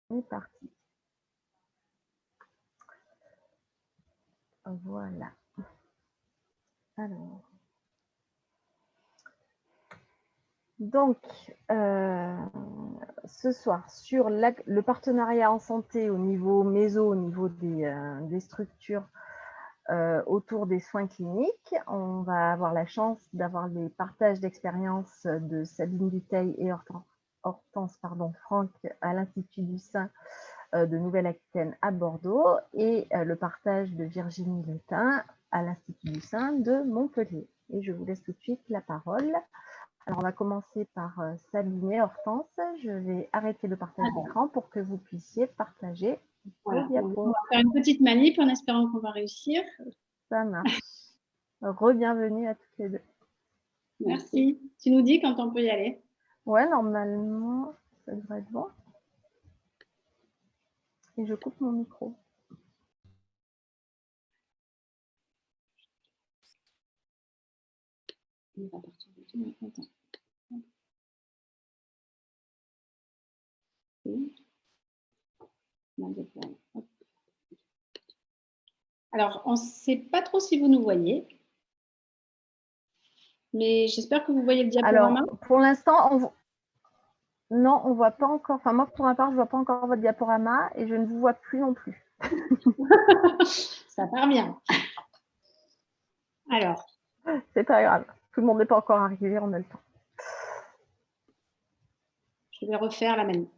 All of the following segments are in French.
On est parti. Voilà. Alors. Donc, ce soir, sur le partenariat en santé au niveau méso, au niveau des structures autour des soins cliniques, on va avoir la chance d'avoir les partages d'expérience de Sabine Dutheil et Hortense Franck à l'Institut du Sein de Nouvelle-Aquitaine à Bordeaux et le partage de Virginie Letin à l'Institut du Sein de Montpellier. Et je vous laisse tout de suite la parole. Alors, on va commencer par Sabine et Hortense. Je vais arrêter le partage d'écran pour que vous puissiez partager voilà. vos diapos. On va faire une petite manip en espérant qu'on va réussir. Ça marche. Re-bienvenue à toutes les deux. Merci. Tu nous dis quand on peut y aller? Ouais, normalement, ça devrait être bon. Et je coupe mon micro. On va partir de tout. Alors, on ne sait pas trop si vous nous voyez, mais j'espère que vous voyez le diaporama. Alors, pour l'instant, non, on ne voit pas encore. Enfin, moi, pour ma part, je ne vois pas encore votre diaporama et je ne vous vois plus non plus. Ça part bien. Alors. C'est pas grave. Tout le monde n'est pas encore arrivé, on a le temps. Je vais refaire la manip.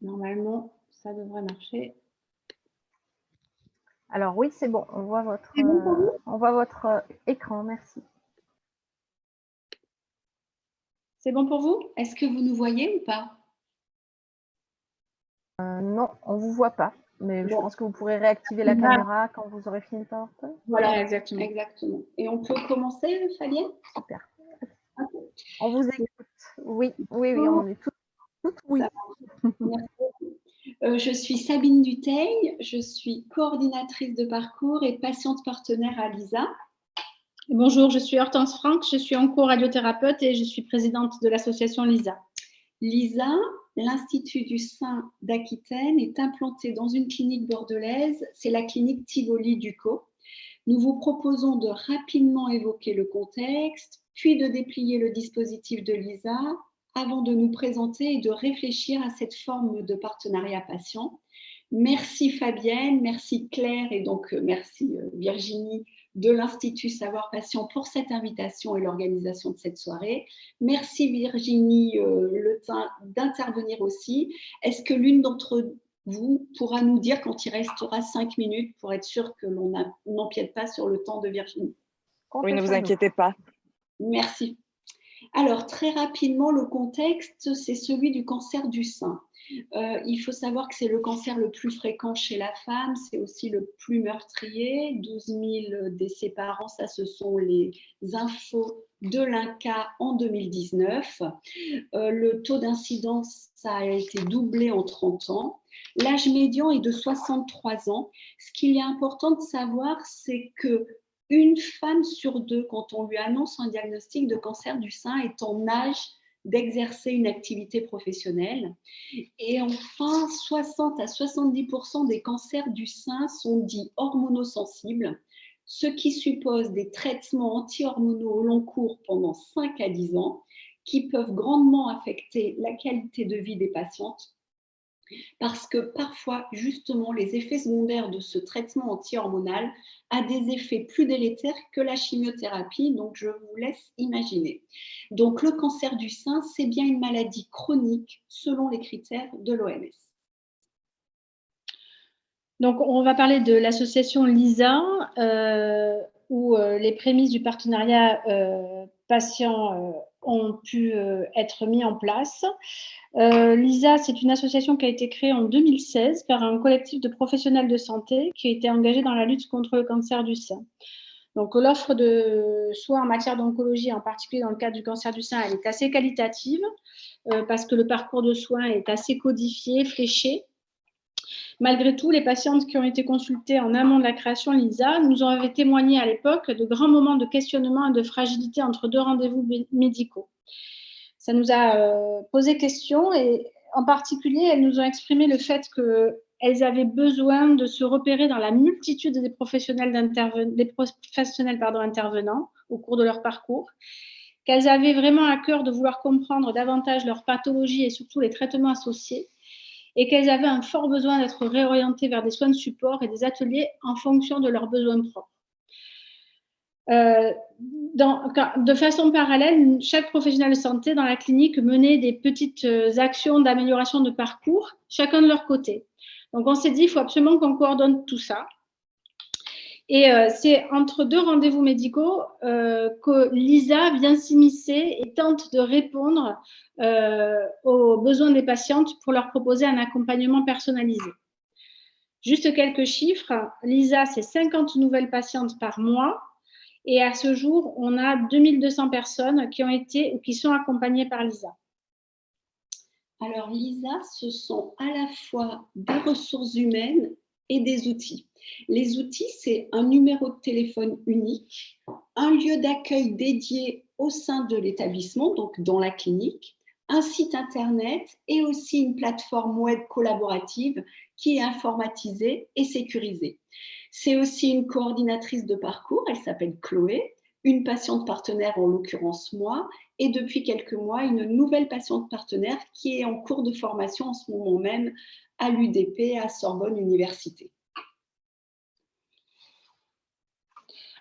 Normalement, ça devrait marcher. Alors oui, c'est bon. On voit votre écran. Merci. C'est bon pour vous? Est-ce que vous nous voyez ou pas? Non, on ne vous voit pas. Mais je pense que vous pourrez réactiver la caméra quand vous aurez fini le PowerPoint. Voilà, exactement. Exactement. Et on peut commencer, Fabienne? Super. Okay. On vous écoute. Oui, on est toutes oui. Je suis Sabine Dutheil, je suis coordinatrice de parcours et patiente partenaire à LISA. Bonjour, je suis Hortense Franck, je suis onco-radiothérapeute et je suis présidente de l'association LISA. LISA, l'Institut du Sein d'Aquitaine, est implanté dans une clinique bordelaise, c'est la clinique Tivoli-Ducos. Nous vous proposons de rapidement évoquer le contexte, puis de déplier le dispositif de LISA avant de nous présenter et de réfléchir à cette forme de partenariat patient. Merci Fabienne, merci Claire et donc merci Virginie de l'Institut Savoir Patient pour cette invitation et l'organisation de cette soirée. Merci Virginie Letin d'intervenir aussi. Est-ce que l'une d'entre vous pourra nous dire quand il restera 5 minutes pour être sûr que l'on n'empiète pas sur le temps de Virginie? Oui, ne vous inquiétez pas. Merci. Alors, très rapidement, le contexte, c'est celui du cancer du sein. Il faut savoir que c'est le cancer le plus fréquent chez la femme, c'est aussi le plus meurtrier. 12 000 décès par an, ça ce sont les infos de l'INCa en 2019. Le taux d'incidence, ça a été doublé en 30 ans. L'âge médian est de 63 ans. Ce qu'il est important de savoir, c'est que une femme sur deux, quand on lui annonce un diagnostic de cancer du sein, est en âge d'exercer une activité professionnelle. Et enfin, 60 à 70% des cancers du sein sont dits hormonosensibles, ce qui suppose des traitements anti-hormonaux au long cours pendant 5 à 10 ans, qui peuvent grandement affecter la qualité de vie des patientes, parce que parfois, justement, les effets secondaires de ce traitement anti-hormonal a des effets plus délétères que la chimiothérapie, donc je vous laisse imaginer. Donc le cancer du sein, c'est bien une maladie chronique selon les critères de l'OMS. Donc on va parler de l'association LISA, où les prémices du partenariat patient ont pu être mis en place. LISA, c'est une association qui a été créée en 2016 par un collectif de professionnels de santé qui a été engagé dans la lutte contre le cancer du sein. Donc, l'offre de soins en matière d'oncologie, en particulier dans le cadre du cancer du sein, elle est assez qualitative parce que le parcours de soins est assez codifié, fléché. Malgré tout, les patientes qui ont été consultées en amont de la création de l'ISA nous ont témoigné à l'époque de grands moments de questionnement et de fragilité entre deux rendez-vous médicaux. Ça nous a posé question et en particulier, elles nous ont exprimé le fait qu'elles avaient besoin de se repérer dans la multitude des professionnels, intervenants au cours de leur parcours, qu'elles avaient vraiment à cœur de vouloir comprendre davantage leur pathologie et surtout les traitements associés, et qu'elles avaient un fort besoin d'être réorientées vers des soins de support et des ateliers en fonction de leurs besoins propres. De façon parallèle, chaque professionnel de santé dans la clinique menait des petites actions d'amélioration de parcours, chacun de leur côté. Donc, on s'est dit, il faut absolument qu'on coordonne tout ça. Et c'est entre deux rendez-vous médicaux que l'ISA vient s'immiscer et tente de répondre aux besoins des patientes pour leur proposer un accompagnement personnalisé. Juste quelques chiffres, l'ISA, c'est 50 nouvelles patientes par mois. Et à ce jour, on a 2200 personnes qui ont été ou qui sont accompagnées par l'ISA. Alors, l'ISA, ce sont à la fois des ressources humaines et des outils. Les outils, c'est un numéro de téléphone unique, un lieu d'accueil dédié au sein de l'établissement, donc dans la clinique, un site internet et aussi une plateforme web collaborative qui est informatisée et sécurisée. C'est aussi une coordinatrice de parcours, elle s'appelle Chloé, une patiente partenaire, en l'occurrence moi, et depuis quelques mois, une nouvelle patiente partenaire qui est en cours de formation en ce moment même à l'UDP, à Sorbonne Université.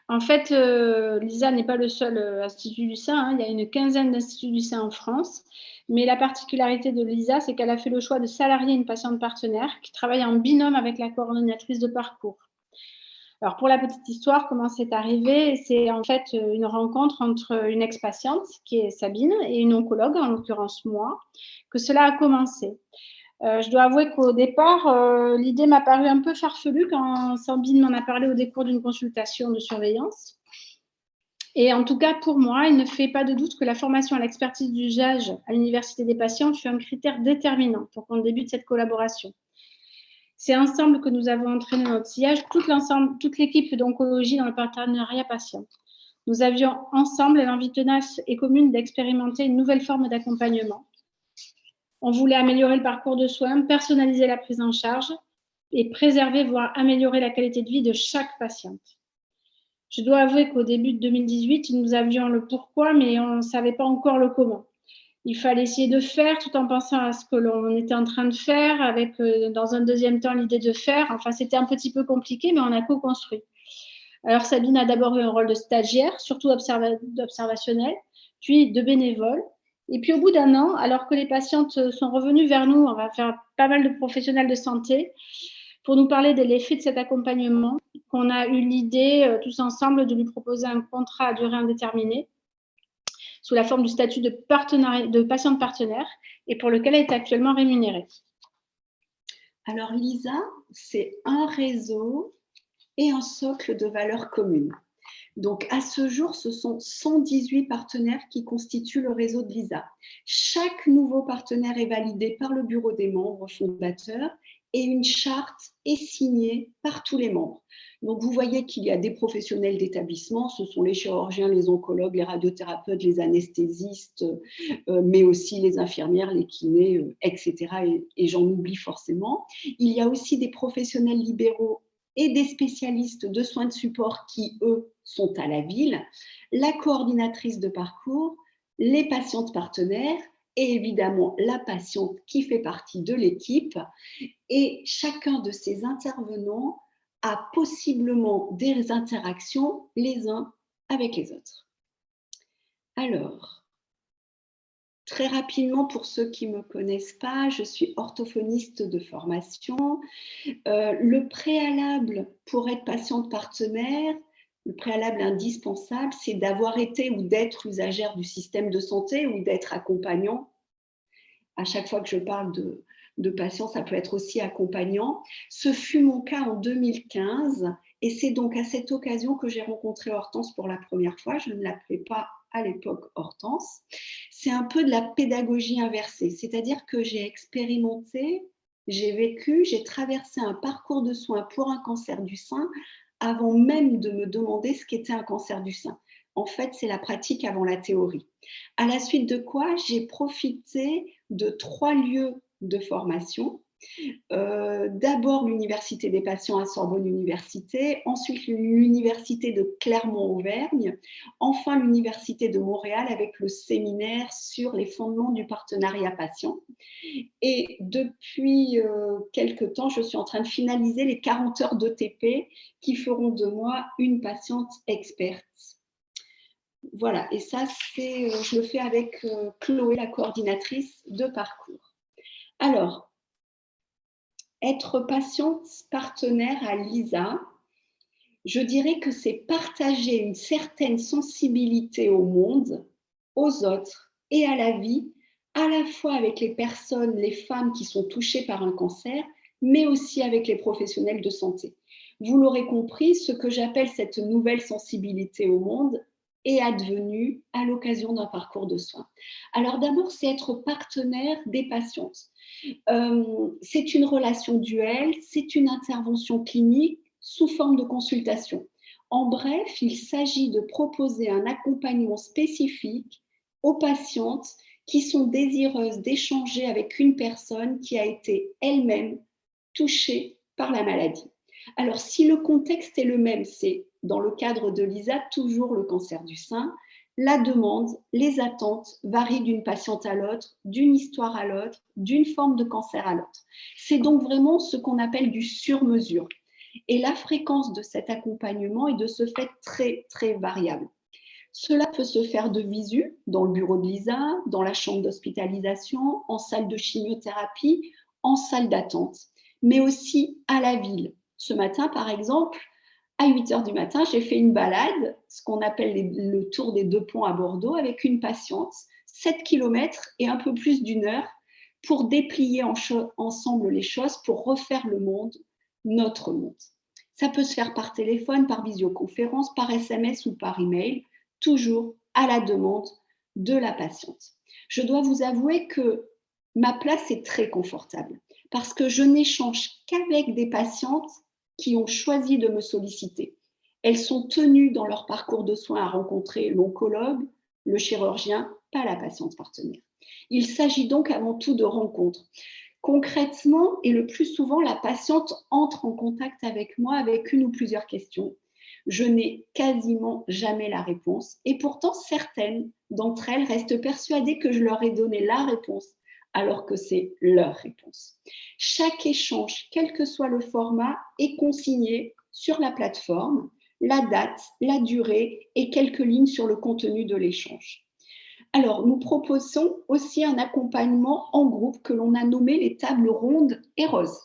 En fait, l'ISA n'est pas le seul institut du sein, hein. Il y a une quinzaine d'instituts du sein en France. Mais la particularité de l'ISA, c'est qu'elle a fait le choix de salarier une patiente partenaire qui travaille en binôme avec la coordinatrice de parcours. Alors, pour la petite histoire, comment c'est arrivé? C'est en fait une rencontre entre une ex-patiente, qui est Sabine, et une oncologue, en l'occurrence moi, que cela a commencé. Je dois avouer qu'au départ, l'idée m'a paru un peu farfelue quand Sabine m'en a parlé au décours d'une consultation de surveillance. Et en tout cas, pour moi, il ne fait pas de doute que la formation à l'expertise d'usage à l'Université des patients fut un critère déterminant pour qu'on débute cette collaboration. C'est ensemble que nous avons entraîné notre sillage, toute l'équipe d'oncologie dans le partenariat patient. Nous avions ensemble l'envie tenace et commune d'expérimenter une nouvelle forme d'accompagnement. On voulait améliorer le parcours de soins, personnaliser la prise en charge et préserver, voire améliorer la qualité de vie de chaque patiente. Je dois avouer qu'au début de 2018, nous avions le pourquoi, mais on ne savait pas encore le comment. Il fallait essayer de faire tout en pensant à ce que l'on était en train de faire, avec dans un deuxième temps l'idée de faire. Enfin, c'était un petit peu compliqué, mais on a co-construit. Alors, Sabine a d'abord eu un rôle de stagiaire, surtout observationnel, puis de bénévole. Et puis, au bout d'un an, alors que les patientes sont revenues vers nous, on va faire pas mal de professionnels de santé pour nous parler de l'effet de cet accompagnement, qu'on a eu l'idée tous ensemble de lui proposer un contrat à durée indéterminée sous la forme du statut de patiente partenaire et pour lequel elle est actuellement rémunérée. Alors, l'ISA, c'est un réseau et un socle de valeurs communes. Donc, à ce jour, ce sont 118 partenaires qui constituent le réseau de l'ISA. Chaque nouveau partenaire est validé par le bureau des membres fondateurs et une charte est signée par tous les membres. Donc, vous voyez qu'il y a des professionnels d'établissement, ce sont les chirurgiens, les oncologues, les radiothérapeutes, les anesthésistes, mais aussi les infirmières, les kinés, etc. Et j'en oublie forcément. Il y a aussi des professionnels libéraux et des spécialistes de soins de support qui, eux, sont à la ville, la coordinatrice de parcours, les patientes partenaires et évidemment la patiente qui fait partie de l'équipe. Et chacun de ces intervenants a possiblement des interactions les uns avec les autres. Alors, très rapidement, pour ceux qui ne me connaissent pas, je suis orthophoniste de formation. Le préalable pour être patiente partenaire, le préalable indispensable, c'est d'avoir été ou d'être usagère du système de santé ou d'être accompagnant. À chaque fois que je parle de patients, ça peut être aussi accompagnant. Ce fut mon cas en 2015 Et c'est donc à cette occasion que j'ai rencontré Hortense pour la première fois. Je ne l'appelais pas à l'époque Hortense. C'est un peu de la pédagogie inversée, c'est-à-dire que j'ai expérimenté, j'ai vécu, j'ai traversé un parcours de soins pour un cancer du sein avant même de me demander ce qu'était un cancer du sein. En fait, c'est la pratique avant la théorie. À la suite de quoi, j'ai profité de 3 lieux de formation. D'abord l'Université des patients à Sorbonne Université, ensuite l'Université de Clermont-Auvergne, enfin l'Université de Montréal avec le séminaire sur les fondements du partenariat patient. Et depuis quelques temps, je suis en train de finaliser les 40 heures d'ETP qui feront de moi une patiente experte. Voilà, et ça, je le fais avec Chloé, la coordinatrice de parcours. Alors, être patiente partenaire à LISA, je dirais que c'est partager une certaine sensibilité au monde, aux autres et à la vie, à la fois avec les personnes, les femmes qui sont touchées par un cancer, mais aussi avec les professionnels de santé. Vous l'aurez compris, ce que j'appelle cette nouvelle sensibilité au monde est advenue à l'occasion d'un parcours de soins. Alors d'abord, c'est être partenaire des patientes. C'est une relation duelle, c'est une intervention clinique sous forme de consultation. En bref, il s'agit de proposer un accompagnement spécifique aux patientes qui sont désireuses d'échanger avec une personne qui a été elle-même touchée par la maladie. Alors, si le contexte est le même, c'est dans le cadre de LISA, toujours le cancer du sein, la demande, les attentes varient d'une patiente à l'autre, d'une histoire à l'autre, d'une forme de cancer à l'autre. C'est donc vraiment ce qu'on appelle du sur-mesure. Et la fréquence de cet accompagnement est de ce fait très, très variable. Cela peut se faire de visu, dans le bureau de LISA, dans la chambre d'hospitalisation, en salle de chimiothérapie, en salle d'attente, mais aussi à la ville. Ce matin, par exemple, à 8 h du matin, j'ai fait une balade, ce qu'on appelle le tour des 2 ponts à Bordeaux, avec une patiente, 7 km et un peu plus d'1 heure, pour déplier ensemble les choses, pour refaire le monde, notre monde. Ça peut se faire par téléphone, par visioconférence, par SMS ou par email, toujours à la demande de la patiente. Je dois vous avouer que ma place est très confortable parce que je n'échange qu'avec des patientes qui ont choisi de me solliciter. Elles sont tenues dans leur parcours de soins à rencontrer l'oncologue, le chirurgien, pas la patiente partenaire. Il s'agit donc avant tout de rencontres. Concrètement, et le plus souvent, la patiente entre en contact avec moi avec une ou plusieurs questions. Je n'ai quasiment jamais la réponse et pourtant certaines d'entre elles restent persuadées que je leur ai donné la réponse alors que c'est leur réponse. Chaque échange, quel que soit le format, est consigné sur la plateforme, la date, la durée et quelques lignes sur le contenu de l'échange. Alors, nous proposons aussi un accompagnement en groupe que l'on a nommé les tables rondes et roses.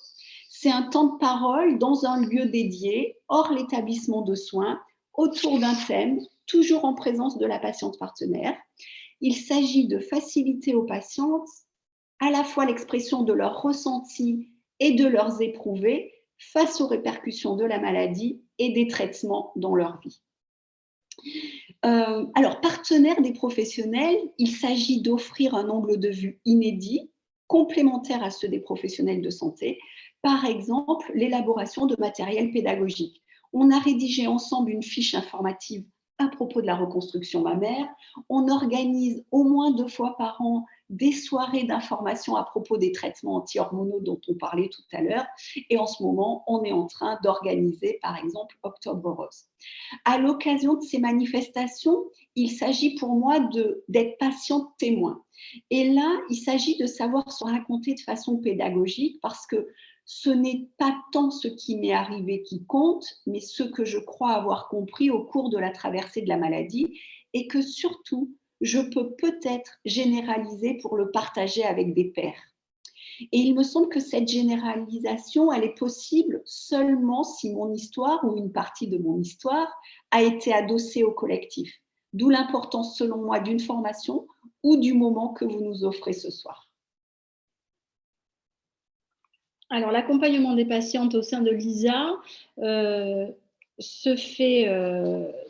C'est un temps de parole dans un lieu dédié, hors l'établissement de soins, autour d'un thème, toujours en présence de la patiente partenaire. Il s'agit de faciliter aux patientes à la fois l'expression de leurs ressentis et de leurs éprouvés face aux répercussions de la maladie et des traitements dans leur vie. Alors, partenaire des professionnels, il s'agit d'offrir un angle de vue inédit, complémentaire à ceux des professionnels de santé, par exemple l'élaboration de matériel pédagogique. On a rédigé ensemble une fiche informative à propos de la reconstruction mammaire. On organise au moins 2 fois par an des soirées d'information à propos des traitements anti-hormonaux dont on parlait tout à l'heure. Et en ce moment, on est en train d'organiser, par exemple, Octobre Rose. À l'occasion de ces manifestations, il s'agit pour moi d'être patiente témoin. Et là, il s'agit de savoir se raconter de façon pédagogique parce que ce n'est pas tant ce qui m'est arrivé qui compte, mais ce que je crois avoir compris au cours de la traversée de la maladie et que surtout, je peux peut-être généraliser pour le partager avec des pairs. Et il me semble que cette généralisation, elle est possible seulement si mon histoire ou une partie de mon histoire a été adossée au collectif. D'où l'importance, selon moi, d'une formation ou du moment que vous nous offrez ce soir. Alors, l'accompagnement des patientes au sein de LISA, se fait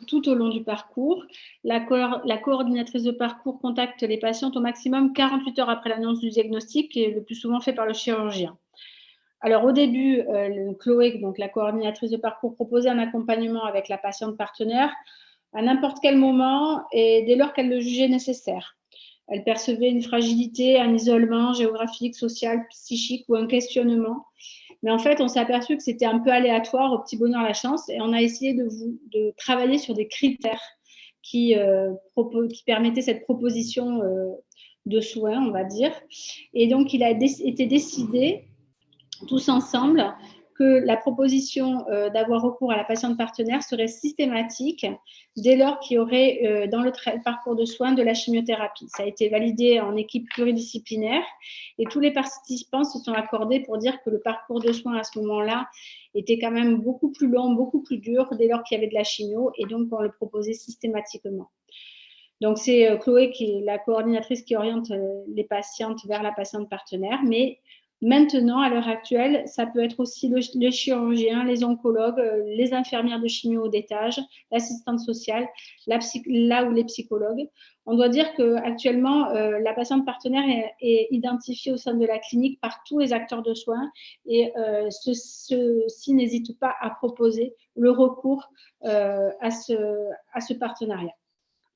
tout au long du parcours. La coordinatrice de parcours contacte les patientes au maximum 48 heures après l'annonce du diagnostic, qui est le plus souvent fait par le chirurgien. Alors au début, Chloé, donc la coordinatrice de parcours, proposait un accompagnement avec la patiente partenaire à n'importe quel moment et dès lors qu'elle le jugeait nécessaire. Elle percevait une fragilité, un isolement géographique, social, psychique ou un questionnement. Mais en fait, on s'est aperçu que c'était un peu aléatoire, au petit bonheur la chance, et on a essayé de travailler sur des critères qui permettaient cette proposition de soins, on va dire. Et donc, il a été décidé tous ensemble que la proposition d'avoir recours à la patiente partenaire serait systématique dès lors qu'il y aurait dans le parcours de soins de la chimiothérapie. Ça a été validé en équipe pluridisciplinaire et tous les participants se sont accordés pour dire que le parcours de soins à ce moment-là était quand même beaucoup plus long, beaucoup plus dur dès lors qu'il y avait de la chimio et donc on le proposait systématiquement. Donc, c'est Chloé qui est la coordinatrice qui oriente les patientes vers la patiente partenaire, mais maintenant, à l'heure actuelle, ça peut être aussi le chirurgien, les oncologues, les infirmières de chimio d'étage, l'assistante sociale, là où les psychologues. On doit dire qu'actuellement, la patiente partenaire est identifiée au sein de la clinique par tous les acteurs de soins et ceux-ci n'hésitent pas à proposer le recours à ce partenariat.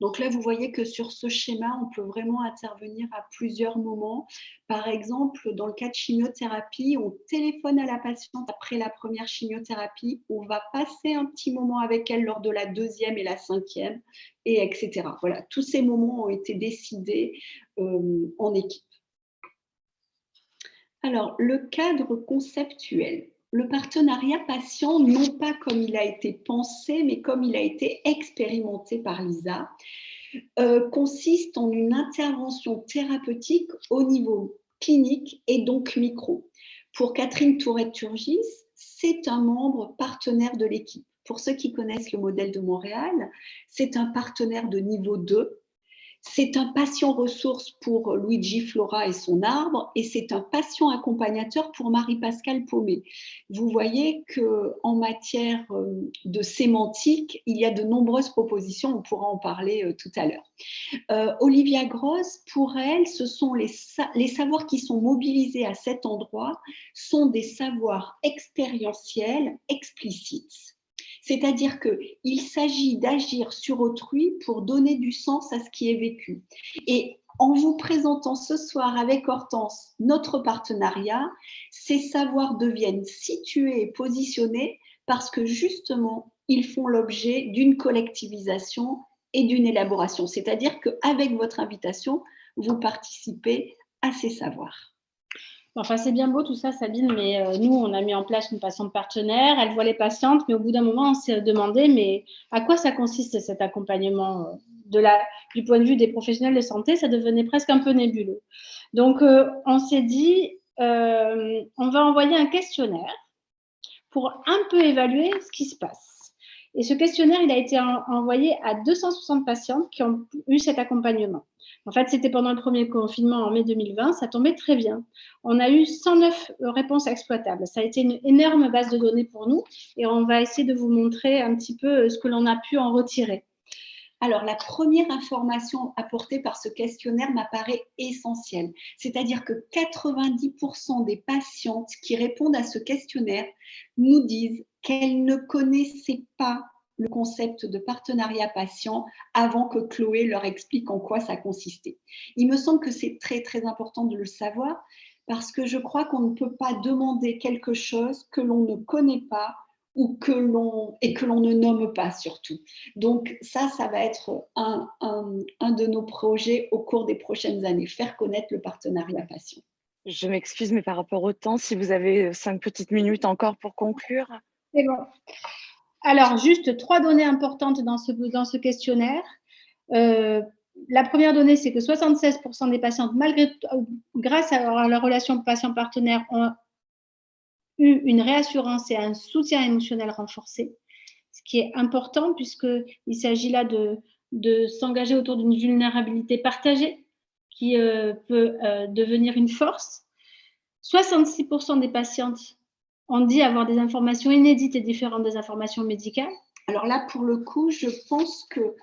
Donc là, vous voyez que sur ce schéma, on peut vraiment intervenir à plusieurs moments. Par exemple, dans le cas de chimiothérapie, on téléphone à la patiente après la première chimiothérapie, on va passer un petit moment avec elle lors de la deuxième et la cinquième, et etc. Voilà, tous ces moments ont été décidés en équipe. Alors, le cadre conceptuel. Le partenariat patient, non pas comme il a été pensé, mais comme il a été expérimenté par Lisa, consiste en une intervention thérapeutique au niveau clinique et donc micro. Pour Catherine Tourette-Turgis, c'est un membre partenaire de l'équipe. Pour ceux qui connaissent le modèle de Montréal, c'est un partenaire de niveau 2. C'est un patient ressource pour Luigi Flora et son arbre, et c'est un patient accompagnateur pour Marie-Pascale Paumé. Vous voyez qu'en matière de sémantique, il y a de nombreuses propositions, on pourra en parler tout à l'heure. Olivia Gross, pour elle, ce sont les savoirs qui sont mobilisés à cet endroit, sont des savoirs expérientiels explicites. C'est-à-dire qu'il s'agit d'agir sur autrui pour donner du sens à ce qui est vécu. Et en vous présentant ce soir avec Hortense notre partenariat, ces savoirs deviennent situés et positionnés parce que justement, ils font l'objet d'une collectivisation et d'une élaboration. C'est-à-dire qu'avec votre invitation, vous participez à ces savoirs. Enfin, c'est bien beau tout ça, Sabine, mais nous, on a mis en place une patiente partenaire, elle voit les patientes, mais au bout d'un moment, on s'est demandé, mais à quoi ça consiste cet accompagnement du point de vue des professionnels de santé, ça devenait presque un peu nébuleux. Donc, on s'est dit, on va envoyer un questionnaire pour un peu évaluer ce qui se passe. Et ce questionnaire, il a été envoyé à 260 patientes qui ont eu cet accompagnement. En fait, c'était pendant le premier confinement en mai 2020, ça tombait très bien. On a eu 109 réponses exploitables. Ça a été une énorme base de données pour nous et on va essayer de vous montrer un petit peu ce que l'on a pu en retirer. Alors, la première information apportée par ce questionnaire m'apparaît essentielle. C'est-à-dire que 90% des patientes qui répondent à ce questionnaire nous disent qu'elles ne connaissaient pas le concept de partenariat patient avant que Chloé leur explique en quoi ça consistait. Il me semble que c'est très, très important de le savoir parce que je crois qu'on ne peut pas demander quelque chose que l'on ne connaît pas ou que l'on ne nomme pas surtout. Donc ça va être un de nos projets au cours des prochaines années, faire connaître le partenariat patient. Je m'excuse, mais par rapport au temps, si vous avez 5 petites minutes encore pour conclure. C'est bon. Alors, juste 3 données importantes dans ce questionnaire. La première donnée, c'est que 76% des patientes, grâce à leur relation patient-partenaire, ont eu une réassurance et un soutien émotionnel renforcé, ce qui est important puisqu'il s'agit là de s'engager autour d'une vulnérabilité partagée qui peut devenir une force. 66% des patientes ont dit avoir des informations inédites et différentes des informations médicales. Alors là, pour le coup, je pense que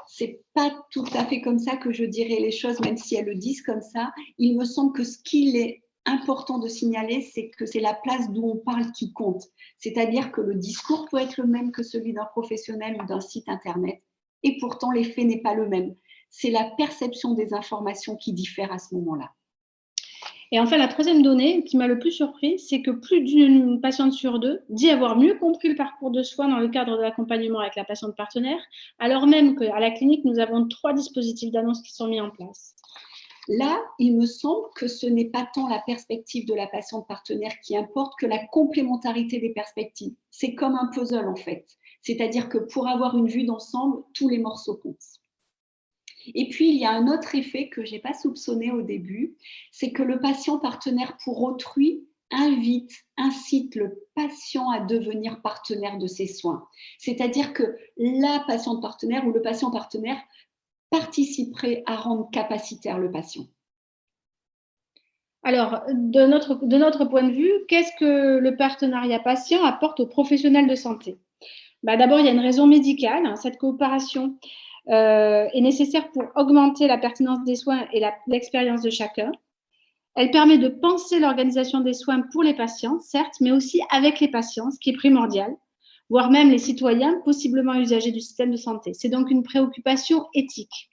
c'est pas tout à fait comme ça que je dirais les choses, même si elles le disent comme ça. Il me semble que ce qu'il est important de signaler, c'est que c'est la place d'où on parle qui compte. C'est-à-dire que le discours peut être le même que celui d'un professionnel ou d'un site Internet, et pourtant l'effet n'est pas le même. C'est la perception des informations qui diffère à ce moment-là. Et enfin, la troisième donnée qui m'a le plus surpris, c'est que plus d'une patiente sur deux dit avoir mieux compris le parcours de soins dans le cadre de l'accompagnement avec la patiente partenaire, alors même qu'à la clinique, nous avons 3 dispositifs d'annonce qui sont mis en place. Là, il me semble que ce n'est pas tant la perspective de la patiente partenaire qui importe que la complémentarité des perspectives. C'est comme un puzzle en fait. C'est-à-dire que pour avoir une vue d'ensemble, tous les morceaux comptent. Et puis, il y a un autre effet que je n'ai pas soupçonné au début, c'est que le patient partenaire pour autrui incite le patient à devenir partenaire de ses soins. C'est-à-dire que la patiente partenaire ou le patient partenaire participerait à rendre capacitaire le patient. Alors, de notre point de vue, qu'est-ce que le partenariat patient apporte aux professionnels de santé? D'abord, il y a une raison médicale. Cette coopération est nécessaire pour augmenter la pertinence des soins et l'expérience de chacun. Elle permet de penser l'organisation des soins pour les patients, certes, mais aussi avec les patients, ce qui est primordial, voire même les citoyens possiblement usagers du système de santé. C'est donc une préoccupation éthique.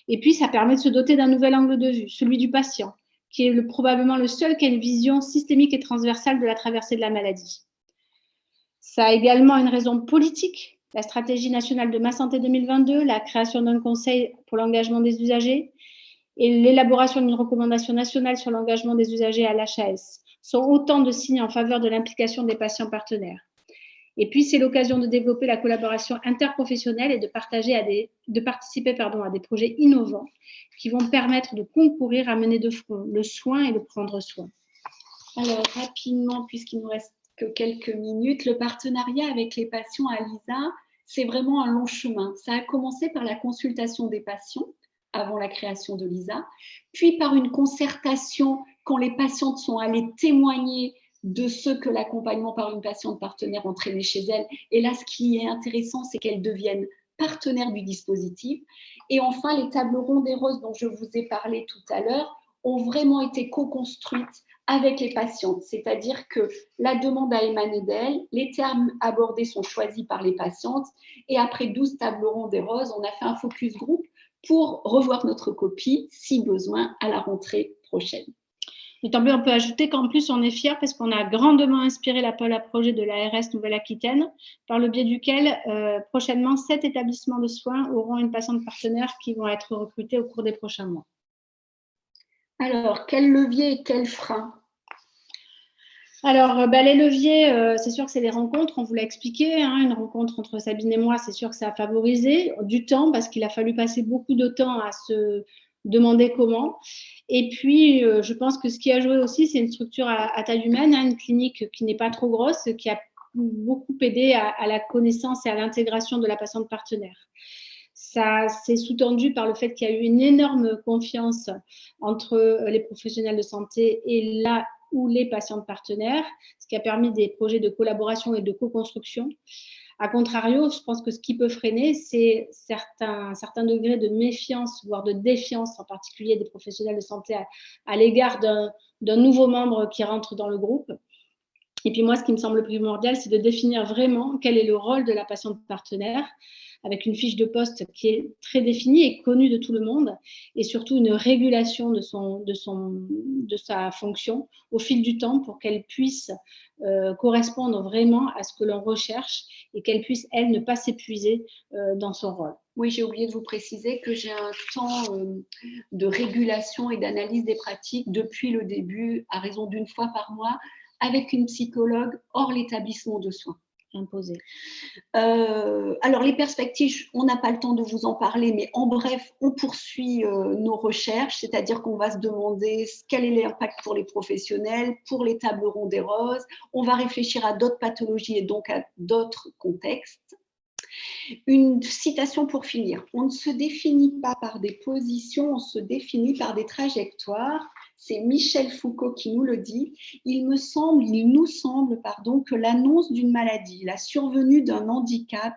Et puis, ça permet de se doter d'un nouvel angle de vue, celui du patient, qui est probablement le seul qui a une vision systémique et transversale de la traversée de la maladie. Ça a également une raison politique, la stratégie nationale de Ma Santé 2022, la création d'un conseil pour l'engagement des usagers et l'élaboration d'une recommandation nationale sur l'engagement des usagers à l'HAS sont autant de signes en faveur de l'implication des patients partenaires. Et puis, c'est l'occasion de développer la collaboration interprofessionnelle et de participer à des projets innovants qui vont permettre de concourir à mener de front le soin et le prendre soin. Alors, rapidement, puisqu'il nous reste que quelques minutes, le partenariat avec les patients à LISA, c'est vraiment un long chemin. Ça a commencé par la consultation des patients avant la création de LISA, puis par une concertation quand les patientes sont allées témoigner de ce que l'accompagnement par une patiente partenaire entraînait chez elles. Et là, ce qui est intéressant, c'est qu'elles deviennent partenaires du dispositif. Et enfin, les tables rondes des roses dont je vous ai parlé tout à l'heure ont vraiment été co-construites avec les patientes, c'est-à-dire que la demande a émané d'elles, les termes abordés sont choisis par les patientes et après 12 tables rondes des roses, on a fait un focus group pour revoir notre copie, si besoin, à la rentrée prochaine. Et tant mieux, on peut ajouter qu'en plus, on est fiers parce qu'on a grandement inspiré l'appel à projet de l'ARS Nouvelle-Aquitaine, par le biais duquel, prochainement, 7 établissements de soins auront une patiente partenaire qui vont être recrutés au cours des prochains mois. Alors, quel levier et quel frein? Alors, les leviers, c'est sûr que c'est les rencontres, on vous l'a expliqué, hein, une rencontre entre Sabine et moi, c'est sûr que ça a favorisé du temps parce qu'il a fallu passer beaucoup de temps à se demander comment. Et puis, je pense que ce qui a joué aussi, c'est une structure à taille humaine, hein, une clinique qui n'est pas trop grosse, qui a beaucoup aidé à la connaissance et à l'intégration de la patiente partenaire. Ça s'est sous-tendu par le fait qu'il y a eu une énorme confiance entre les professionnels de santé et là où les patientes partenaires, ce qui a permis des projets de collaboration et de co-construction. A contrario, je pense que ce qui peut freiner, c'est certains degrés de méfiance, voire de défiance, en particulier des professionnels de santé à l'égard d'un nouveau membre qui rentre dans le groupe. Et puis moi, ce qui me semble primordial, c'est de définir vraiment quel est le rôle de la patiente partenaire, avec une fiche de poste qui est très définie et connue de tout le monde, et surtout une régulation de sa fonction au fil du temps pour qu'elle puisse correspondre vraiment à ce que l'on recherche et qu'elle puisse, elle, ne pas s'épuiser dans son rôle. Oui, j'ai oublié de vous préciser que j'ai un temps de régulation et d'analyse des pratiques depuis le début, à raison d'une fois par mois, avec une psychologue hors l'établissement de soins. Imposé. Alors, les perspectives, on n'a pas le temps de vous en parler, mais en bref, on poursuit nos recherches, c'est-à-dire qu'on va se demander quel est l'impact pour les professionnels, pour les tables rondes des roses. On va réfléchir à d'autres pathologies et donc à d'autres contextes. Une citation pour finir. On ne se définit pas par des positions, on se définit par des trajectoires. C'est Michel Foucault qui nous le dit. Il nous semble, que l'annonce d'une maladie, la survenue d'un handicap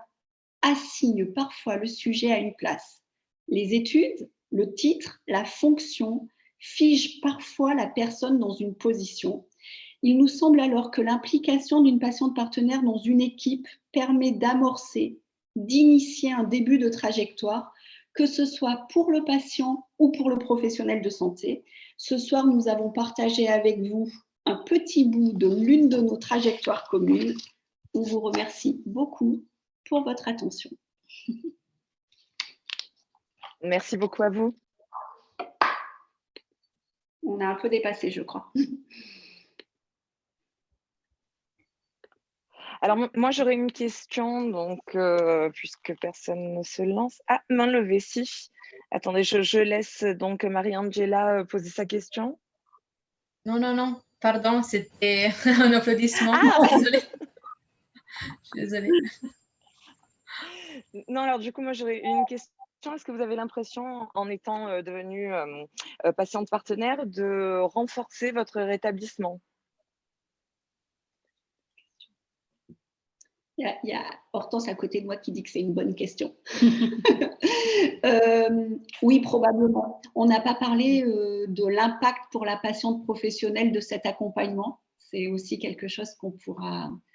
assigne parfois le sujet à une place. Les études, le titre, la fonction figent parfois la personne dans une position. Il nous semble alors que l'implication d'une patiente partenaire dans une équipe permet d'amorcer, d'initier un début de trajectoire, que ce soit pour le patient ou pour le professionnel de santé. Ce soir, nous avons partagé avec vous un petit bout de l'une de nos trajectoires communes. On vous remercie beaucoup pour votre attention. Merci beaucoup à vous. On a un peu dépassé, je crois. Alors, moi, j'aurais une question, donc, puisque personne ne se lance. Ah, main levée, si. Attendez, je laisse donc Marie-Angela poser sa question. Non, pardon, c'était un applaudissement. Ah Désolée. Je suis désolée. Non, alors du coup, moi, j'aurais une question. Est-ce que vous avez l'impression, en étant devenue patiente partenaire, de renforcer votre rétablissement? Il y a Hortense à côté de moi qui dit que c'est une bonne question. Oui, probablement. On n'a pas parlé de l'impact pour la patiente professionnelle de cet accompagnement. C'est aussi quelque chose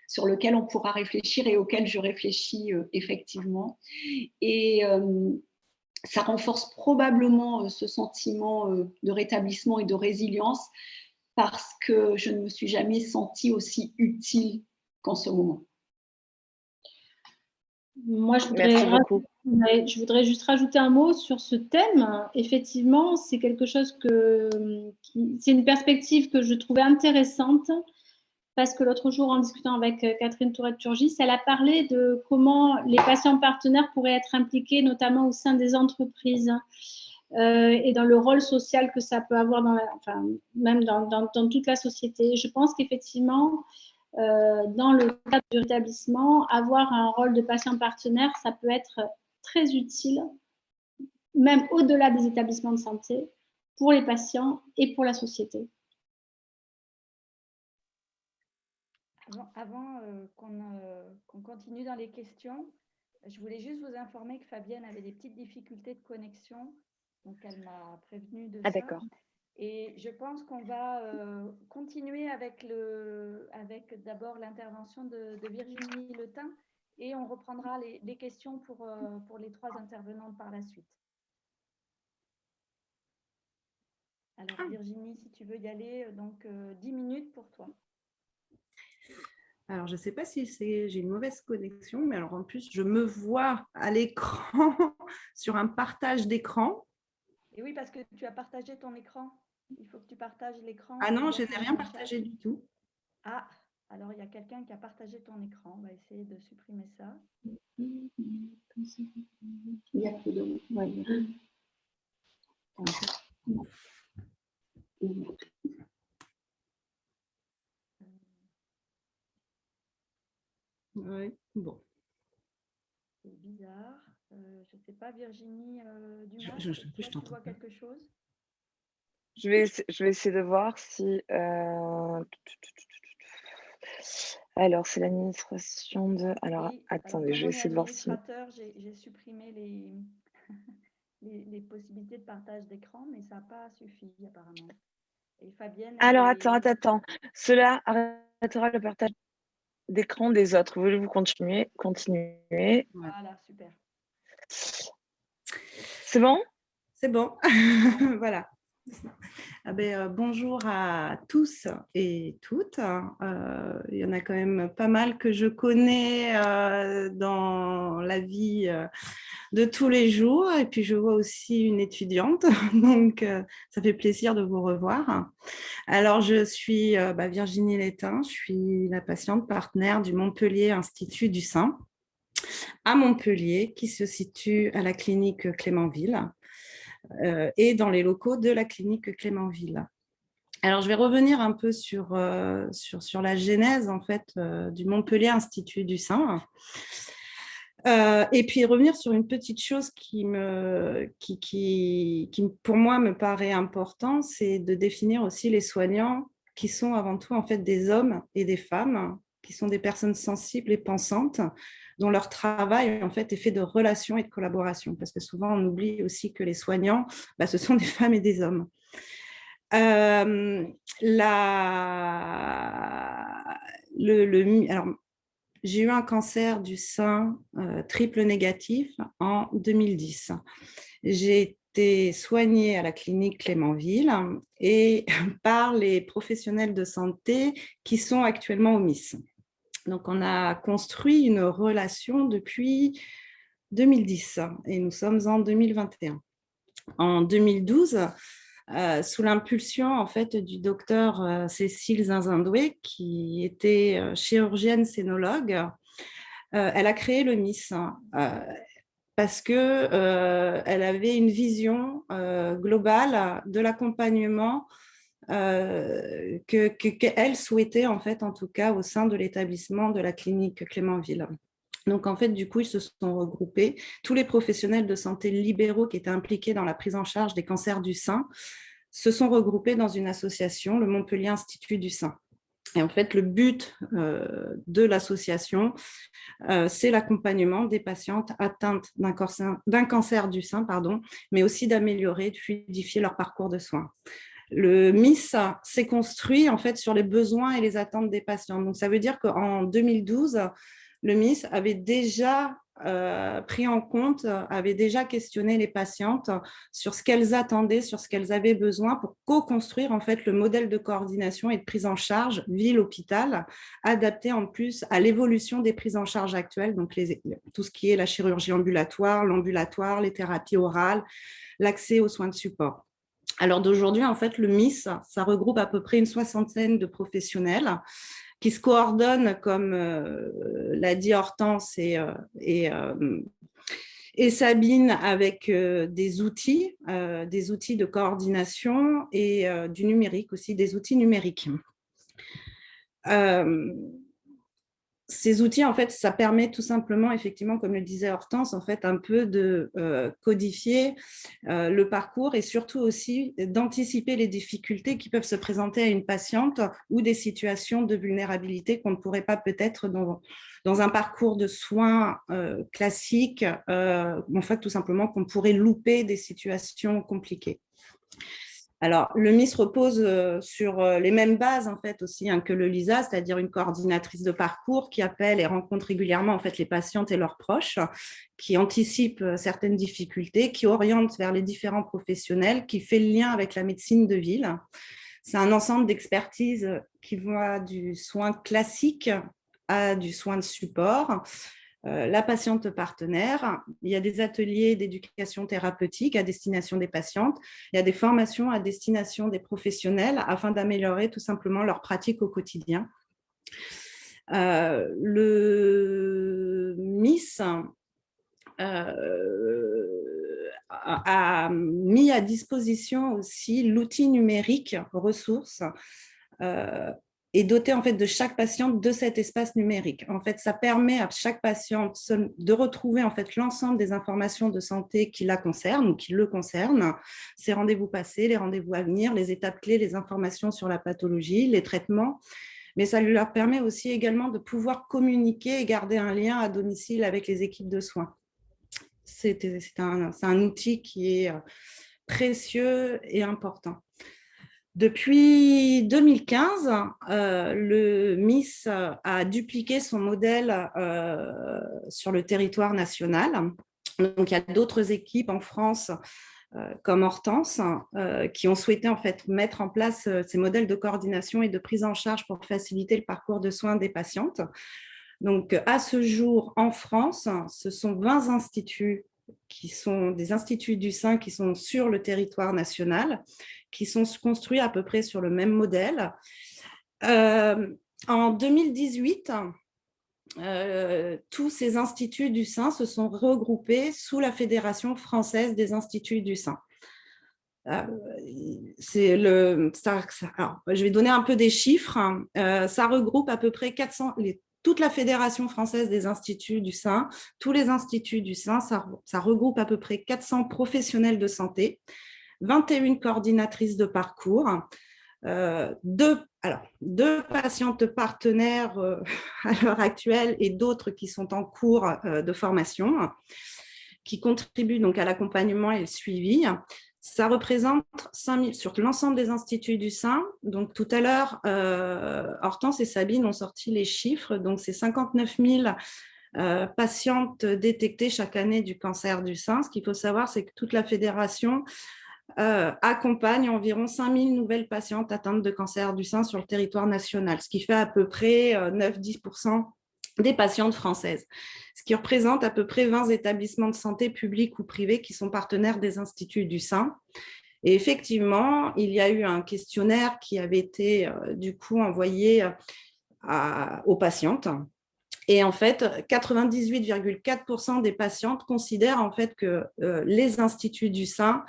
sur lequel on pourra réfléchir et auquel je réfléchis effectivement. Et ça renforce probablement ce sentiment de rétablissement et de résilience parce que je ne me suis jamais sentie aussi utile qu'en ce moment. Moi, je voudrais juste rajouter un mot sur ce thème. Effectivement, c'est quelque chose c'est une perspective que je trouvais intéressante parce que l'autre jour, en discutant avec Catherine Tourette-Turgis, elle a parlé de comment les patients partenaires pourraient être impliqués, notamment au sein des entreprises et dans le rôle social que ça peut avoir, même dans toute la société. Je pense qu'effectivement, dans le cadre du rétablissement, avoir un rôle de patient partenaire, ça peut être très utile, même au-delà des établissements de santé, pour les patients et pour la société. Avant qu'on continue dans les questions, je voulais juste vous informer que Fabienne avait des petites difficultés de connexion, donc elle m'a prévenue de ça. D'accord. Et je pense qu'on va continuer avec d'abord l'intervention de Virginie Letin et on reprendra les questions pour les trois intervenantes par la suite. Alors Virginie, si tu veux y aller, donc 10 minutes pour toi. Alors, je ne sais pas si j'ai une mauvaise connexion, mais alors en plus, je me vois à l'écran sur un partage d'écran. Et oui, parce que tu as partagé ton écran. Il faut que tu partages l'écran. Ah non, je n'ai rien partagé du tout. Ah, alors il y a quelqu'un qui a partagé ton écran. On va essayer de supprimer ça. Il y a peu de... Oui, bon. C'est bizarre. Je ne sais pas, Virginie Dumas, tu vois quelque chose? Je vais essayer de voir si... Alors, c'est l'administration de... Alors, oui, attendez, je vais essayer de voir si... J'ai supprimé les possibilités de partage d'écran, mais ça n'a pas suffi apparemment. Et Fabienne... Alors, attends. Cela arrêtera le partage d'écran des autres. Voulez-vous continuer? Voilà, super. C'est bon? C'est bon. Voilà. Bonjour à tous et toutes. Il y en a quand même pas mal que je connais dans la vie de tous les jours. Et puis, je vois aussi une étudiante. Donc, ça fait plaisir de vous revoir. Alors, je suis Virginie Letin. Je suis la patiente partenaire du Montpellier Institut du Sein à Montpellier, qui se situe à la clinique Clémenville. Et dans les locaux de la clinique Clémenville. Alors, je vais revenir un peu sur la genèse en fait, du Montpellier Institut du Sein. Et puis revenir sur une petite chose qui pour moi me paraît important, c'est de définir aussi les soignants qui sont avant tout en fait des hommes et des femmes qui sont des personnes sensibles et pensantes, dont leur travail en fait est fait de relations et de collaboration, parce que souvent on oublie aussi que les soignants, ce sont des femmes et des hommes. Alors, j'ai eu un cancer du sein triple négatif en 2010. J'ai été soignée à la clinique Clémenville et par les professionnels de santé qui sont actuellement au MIS. Donc, on a construit une relation depuis 2010 et nous sommes en 2021. En 2012, sous l'impulsion en fait du docteur Cécile Zinzindoué, qui était chirurgienne scénologue, elle a créé le MIS parce que elle avait une vision globale de l'accompagnement qu'elle souhaitait en fait, en tout cas au sein de l'établissement de la clinique Clémenville. Donc, en fait, du coup, ils se sont regroupés. Tous les professionnels de santé libéraux qui étaient impliqués dans la prise en charge des cancers du sein se sont regroupés dans une association, le Montpellier Institut du sein. Et en fait, le but de l'association, c'est l'accompagnement des patientes atteintes d'un cancer du sein, mais aussi d'améliorer, de fluidifier leur parcours de soins. Le MIS s'est construit en fait sur les besoins et les attentes des patients. Donc, ça veut dire qu'en 2012, le MIS avait déjà pris en compte, avait déjà questionné les patientes sur ce qu'elles attendaient, sur ce qu'elles avaient besoin pour co-construire en fait le modèle de coordination et de prise en charge ville-hôpital, adapté en plus à l'évolution des prises en charge actuelles, donc tout ce qui est la chirurgie ambulatoire, l'ambulatoire, les thérapies orales, l'accès aux soins de support. Alors d'aujourd'hui, en fait, le MIS, ça regroupe à peu près une soixantaine de professionnels qui se coordonnent, comme l'a dit Hortense et Sabine, avec des outils de coordination et du numérique aussi, des outils numériques. Ces outils, en fait, ça permet tout simplement, effectivement, comme le disait Hortense, en fait, un peu de codifier le parcours et surtout aussi d'anticiper les difficultés qui peuvent se présenter à une patiente ou des situations de vulnérabilité qu'on ne pourrait pas peut-être dans un parcours de soins classique, en fait, tout simplement qu'on pourrait louper des situations compliquées. Alors, le MIS repose sur les mêmes bases en fait aussi que le LISA, c'est-à-dire une coordinatrice de parcours qui appelle et rencontre régulièrement en fait les patientes et leurs proches, qui anticipe certaines difficultés, qui oriente vers les différents professionnels, qui fait le lien avec la médecine de ville. C'est un ensemble d'expertise qui va du soin classique à du soin de support. La patiente partenaire, il y a des ateliers d'éducation thérapeutique à destination des patientes, il y a des formations à destination des professionnels afin d'améliorer tout simplement leur pratique au quotidien. Le MIS a mis à disposition aussi l'outil numérique ressources et doté en fait de chaque patiente de cet espace numérique. En fait, ça permet à chaque patiente de retrouver en fait l'ensemble des informations de santé qui la concernent ou qui le concernent, ses rendez-vous passés, les rendez-vous à venir, les étapes clés, les informations sur la pathologie, les traitements. Mais ça leur permet aussi également de pouvoir communiquer et garder un lien à domicile avec les équipes de soins. C'est un outil qui est précieux et important. Depuis 2015, le MIS a dupliqué son modèle sur le territoire national. Donc, il y a d'autres équipes en France, comme Hortense, qui ont souhaité en fait mettre en place ces modèles de coordination et de prise en charge pour faciliter le parcours de soins des patientes. Donc, à ce jour, en France, ce sont 20 instituts qui sont des instituts du sein qui sont sur le territoire national, qui sont construits à peu près sur le même modèle. En 2018, tous ces instituts du sein se sont regroupés sous la Fédération française des instituts du sein. Alors, je vais donner un peu des chiffres. Ça regroupe à peu près 400... toute la Fédération française des instituts du sein, tous les instituts du sein, ça regroupe à peu près 400 professionnels de santé, 21 coordinatrices de parcours, deux patientes partenaires à l'heure actuelle et d'autres qui sont en cours de formation, qui contribuent donc à l'accompagnement et le suivi. Ça représente 5 000 sur l'ensemble des instituts du sein. Donc, tout à l'heure, Hortense et Sabine ont sorti les chiffres. Donc, c'est 59 000 patientes détectées chaque année du cancer du sein. Ce qu'il faut savoir, c'est que toute la fédération accompagne environ 5 000 nouvelles patientes atteintes de cancer du sein sur le territoire national, ce qui fait à peu près 9-10% des patientes françaises, ce qui représente à peu près 20 établissements de santé publics ou privés qui sont partenaires des instituts du sein. Et effectivement, il y a eu un questionnaire qui avait été du coup envoyé aux patientes. Et en fait, 98,4% des patientes considèrent en fait que les instituts du sein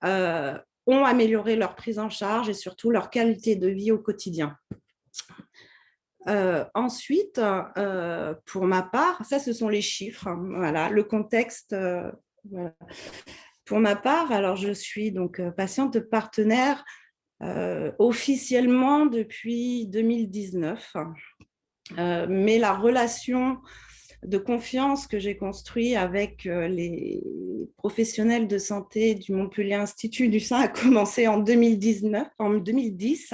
ont amélioré leur prise en charge et surtout leur qualité de vie au quotidien. Ensuite, pour ma part, ça ce sont les chiffres, hein, voilà, le contexte. Voilà. Pour ma part, alors je suis donc patiente partenaire officiellement depuis 2019, mais la relation de confiance que j'ai construite avec les professionnels de santé du Montpellier Institut du sein a commencé en 2010,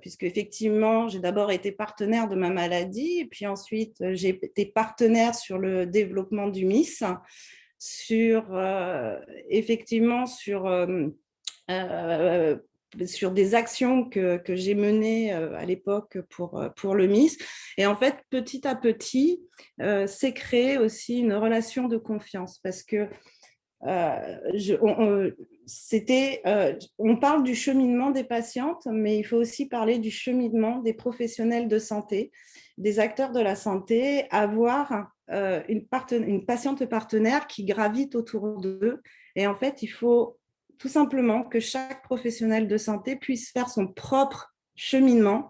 puisque effectivement, j'ai d'abord été partenaire de ma maladie, et puis ensuite, j'ai été partenaire sur le développement du MIS, effectivement sur des actions que j'ai menées à l'époque pour le MIS. Et en fait, petit à petit, s'est créée aussi une relation de confiance parce que on parle du cheminement des patientes, mais il faut aussi parler du cheminement des professionnels de santé, des acteurs de la santé, avoir une patiente partenaire qui gravite autour d'eux. Et en fait, il faut tout simplement que chaque professionnel de santé puisse faire son propre cheminement,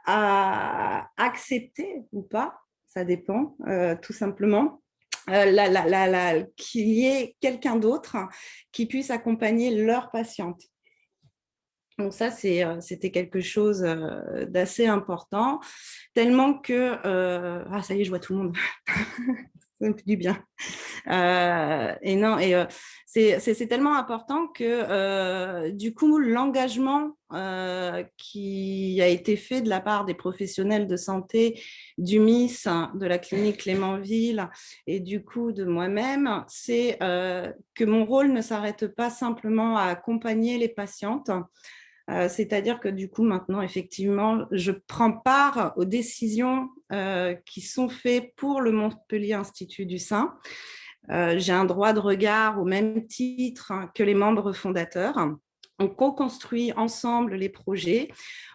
à accepter ou pas, ça dépend, tout simplement, qu'il y ait quelqu'un d'autre qui puisse accompagner leur patiente. Donc ça, c'était quelque chose d'assez important, tellement que... ça y est, je vois tout le monde. Ça me fait du bien. C'est tellement important que du coup, l'engagement qui a été fait de la part des professionnels de santé du MIS, de la clinique Clémenville et du coup de moi-même, c'est que mon rôle ne s'arrête pas simplement à accompagner les patientes. C'est-à-dire que du coup, maintenant, effectivement, je prends part aux décisions qui sont faites pour le Montpellier Institut du sein. J'ai un droit de regard au même titre que les membres fondateurs. On co-construit ensemble les projets.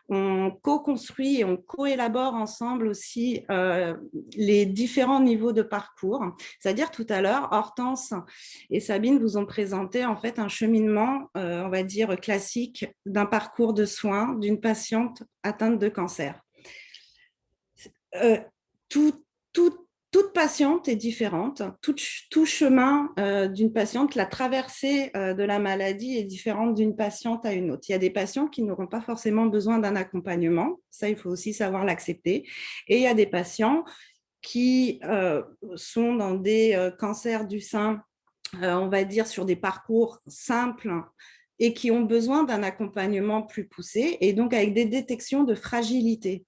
On co-construit et on co-élabore ensemble aussi les différents niveaux de parcours. C'est-à-dire tout à l'heure, Hortense et Sabine vous ont présenté en fait un cheminement, on va dire, classique d'un parcours de soins d'une patiente atteinte de cancer. Toute patiente est différente, tout chemin d'une patiente, la traversée de la maladie est différente d'une patiente à une autre. Il y a des patients qui n'auront pas forcément besoin d'un accompagnement, ça il faut aussi savoir l'accepter, et il y a des patients qui sont dans des cancers du sein, on va dire sur des parcours simples et qui ont besoin d'un accompagnement plus poussé et donc avec des détections de fragilité.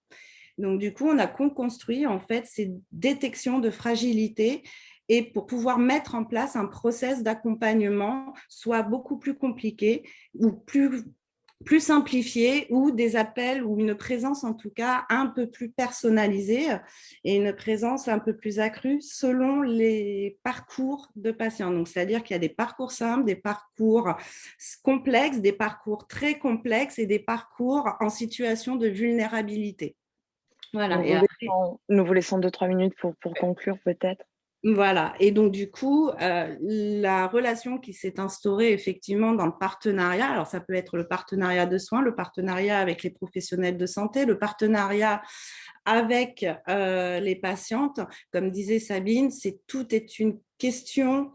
Donc, du coup, on a construit en fait ces détections de fragilité et pour pouvoir mettre en place un process d'accompagnement soit beaucoup plus compliqué ou plus simplifié ou des appels ou une présence en tout cas un peu plus personnalisée et une présence un peu plus accrue selon les parcours de patients. Donc, c'est-à-dire qu'il y a des parcours simples, des parcours complexes, des parcours très complexes et des parcours en situation de vulnérabilité. Voilà. Nous vous laissons 2-3 minutes pour conclure peut-être. Voilà, et donc du coup, la relation qui s'est instaurée effectivement dans le partenariat, alors ça peut être le partenariat de soins, le partenariat avec les professionnels de santé, le partenariat avec les patientes, comme disait Sabine, tout est une question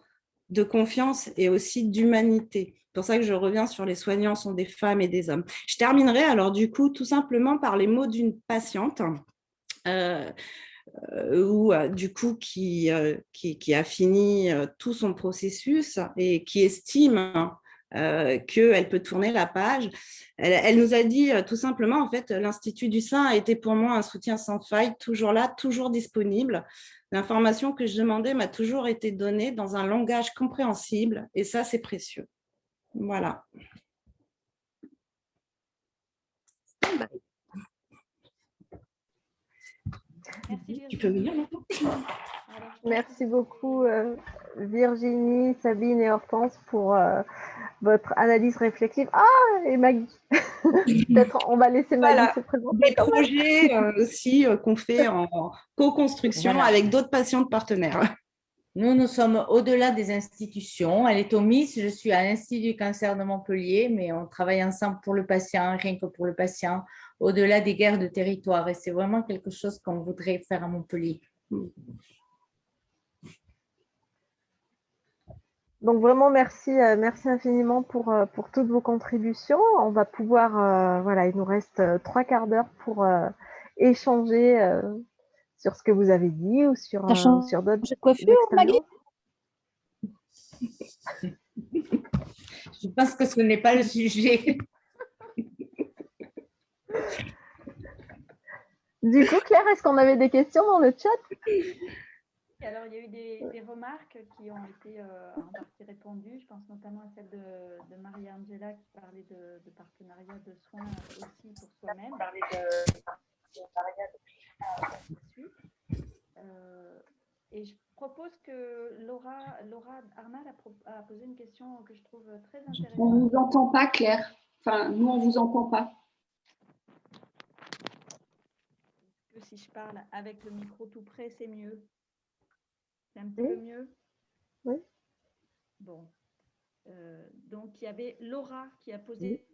de confiance et aussi d'humanité. C'est pour ça que je reviens sur les soignants sont des femmes et des hommes. Je terminerai alors du coup tout simplement par les mots d'une patiente du coup qui a fini tout son processus et qui estime qu'elle peut tourner la page. Elle nous a dit tout simplement, en fait, l'Institut du Sein a été pour moi un soutien sans faille, toujours là, toujours disponible. L'information que je demandais m'a toujours été donnée dans un langage compréhensible et ça, c'est précieux. Voilà. Merci, Tu peux venir maintenant. Merci beaucoup Virginie, Sabine et Hortense pour votre analyse réflexive. Ah, et Maggie. Peut-être on va laisser Maggie se présenter. Des projets aussi qu'on fait en co-construction avec d'autres patients partenaires. Nous sommes au-delà des institutions. Elle est au MIS, je suis à l'Institut du cancer de Montpellier, mais on travaille ensemble pour le patient, rien que pour le patient, au-delà des guerres de territoire. Et c'est vraiment quelque chose qu'on voudrait faire à Montpellier. Donc vraiment, merci infiniment pour toutes vos contributions. On va pouvoir, voilà, il nous reste 3 quarts d'heure pour échanger sur ce que vous avez dit ou sur d'autres coiffure, Maggie. Je pense que ce n'est pas le sujet. Du coup, Claire, est-ce qu'on avait des questions dans le chat? Alors, il y a eu des remarques qui ont été en partie répondues. Je pense notamment à celle de Maria-Angela qui parlait de partenariat de soins aussi pour soi-même. Et je propose que Laura Arnal a posé une question que je trouve très intéressante. On ne vous entend pas, Claire. Enfin, nous, on ne vous entend pas. Si je parle avec le micro tout près, c'est mieux. C'est un petit peu mieux? Oui. Bon. Donc, il y avait Laura qui a posé...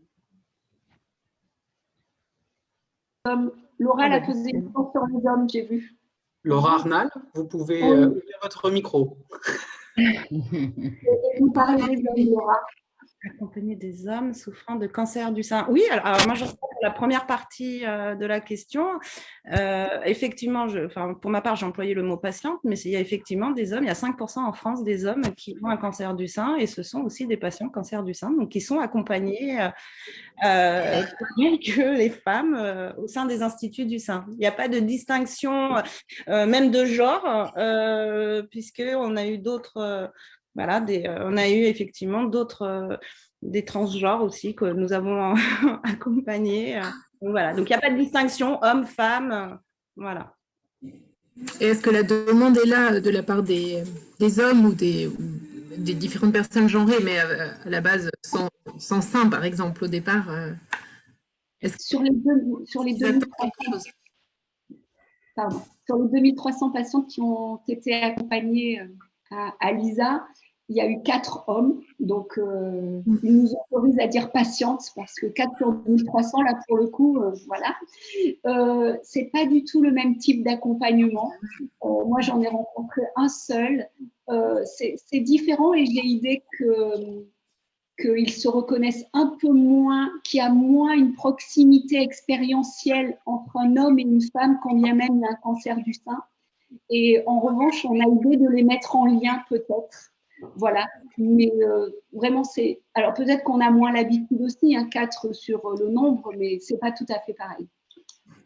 Laura a posé une question sur les hommes, j'ai vu. Laura Arnal, vous pouvez ouvrir votre micro. Vous parlez des hommes, Laura. Accompagner des hommes souffrant de cancer du sein. Oui, alors moi, je reprends la première partie de la question. Effectivement, pour ma part, j'ai employé le mot patiente, mais il y a effectivement des hommes, il y a 5% en France des hommes qui ont un cancer du sein et ce sont aussi des patients cancer du sein, donc qui sont accompagnés que les femmes au sein des instituts du sein. Il n'y a pas de distinction, même de genre, puisqu'on a eu d'autres... Voilà, on a eu effectivement d'autres, des transgenres aussi que nous avons accompagnés. Voilà, donc il n'y a pas de distinction homme-femme. Voilà. Et est-ce que la demande est là de la part des hommes ou des différentes personnes genrées, mais à la base sans sein, par exemple, au départ sur les 2300 patients qui ont été accompagnés à LISA, il y a eu 4 hommes, donc ils nous autorisent à dire patiente parce que 4 sur 2300, là pour le coup, voilà. C'est pas du tout le même type d'accompagnement. Moi, j'en ai rencontré un seul. C'est différent et j'ai l'idée qu'ils se reconnaissent un peu moins, qu'il y a moins une proximité expérientielle entre un homme et une femme quand bien même il y a un cancer du sein. Et en revanche, on a l'idée de les mettre en lien peut-être. Voilà. Mais vraiment, c'est... Alors peut-être qu'on a moins l'habitude aussi, 4 sur le nombre, mais ce n'est pas tout à fait pareil.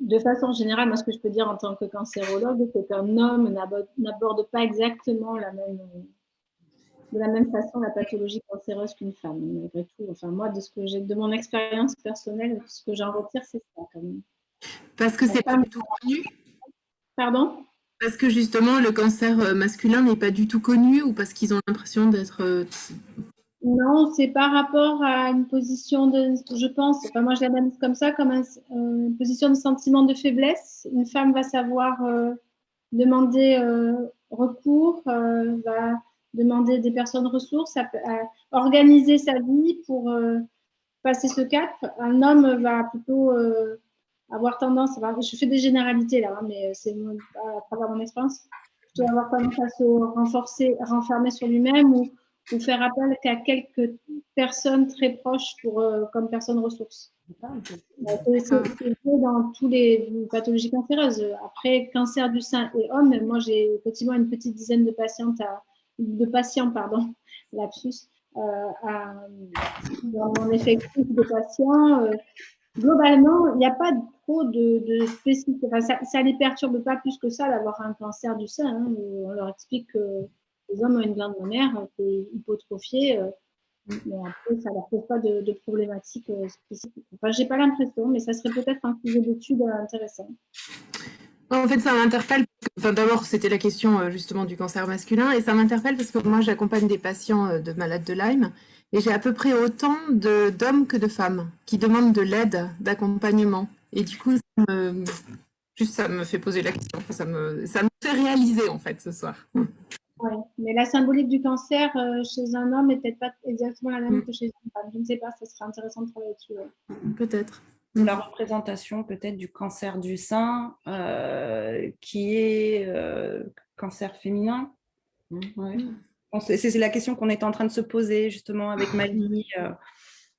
De façon générale, moi, ce que je peux dire en tant que cancérologue, c'est qu'un homme n'aborde pas exactement de la même façon la pathologie cancéreuse qu'une femme, malgré tout. Enfin, moi, de mon expérience personnelle, ce que j'en retire, c'est ça quand même. Parce que c'est pas du tout connu. Pardon? Parce que justement, le cancer masculin n'est pas du tout connu ou parce qu'ils ont l'impression d'être... Non, c'est par rapport à une position je pense, enfin moi je l'analyse comme ça, comme une position de sentiment de faiblesse. Une femme va savoir demander recours, va demander des personnes ressources, à organiser sa vie pour passer ce cap. Un homme va plutôt... avoir tendance, je fais des généralités là, mais c'est à travers mon expérience, plutôt avoir tendance à se renfermer sur lui-même ou ou faire appel qu'à quelques personnes très proches comme personnes ressources. C'est vrai dans tous les pathologies cancéreuses. Après, cancer du sein et homme, moi j'ai effectivement une petite dizaine de patients, lapsus, dans mon effectif de patients. Globalement, il n'y a pas trop de spécifiques. Enfin, ça ne les perturbe pas plus que ça d'avoir un cancer du sein. Hein. On leur explique que les hommes ont une glande mammaire qui est hypotrophiée. Mais après, ça ne leur pose pas de problématiques spécifiques. Enfin, je n'ai pas l'impression, mais ça serait peut-être un sujet d'étude intéressant. En fait, ça m'interpelle. Enfin, d'abord, c'était la question justement du cancer masculin, et ça m'interpelle parce que moi, j'accompagne des patients de malades de Lyme, et j'ai à peu près autant d'hommes que de femmes qui demandent de l'aide, d'accompagnement. Et du coup, ça me fait poser la question. Ça me fait réaliser en fait ce soir. Oui, mais la symbolique du cancer chez un homme n'est peut-être pas exactement la même que chez une femme. Je ne sais pas, ça serait intéressant de travailler dessus. Peut-être. La représentation peut-être du cancer du sein qui est cancer féminin. Ouais. C'est la question qu'on est en train de se poser justement avec Mali.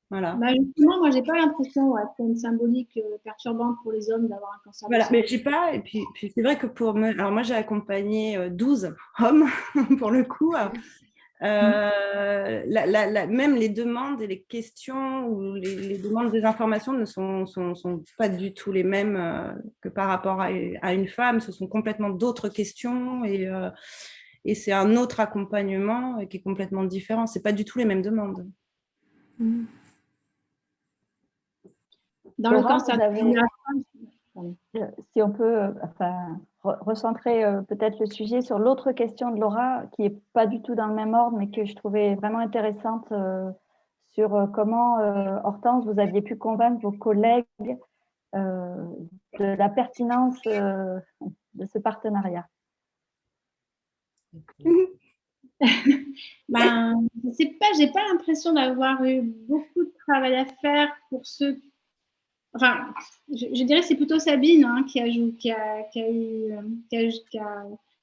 Voilà. Bah justement, moi, je n'ai pas l'impression qu'il y a une symbolique perturbante pour les hommes d'avoir un cancer du sein. Mais je sais pas. Et puis c'est vrai que alors moi, j'ai accompagné 12 hommes pour le coup. Même les demandes et les questions ou les demandes des informations ne sont pas du tout les mêmes que par rapport à une femme. Ce sont complètement d'autres questions et c'est un autre accompagnement qui est complètement différent. C'est pas du tout les mêmes demandes. Dans le cancer, si on peut recentrer peut-être le sujet sur l'autre question de Laura, qui n'est pas du tout dans le même ordre, mais que je trouvais vraiment intéressante sur comment, Hortense, vous aviez pu convaincre vos collègues de la pertinence de ce partenariat. Je sais pas, j'ai pas l'impression d'avoir eu beaucoup de travail à faire pour ceux. Enfin, je dirais que c'est plutôt Sabine qui a eu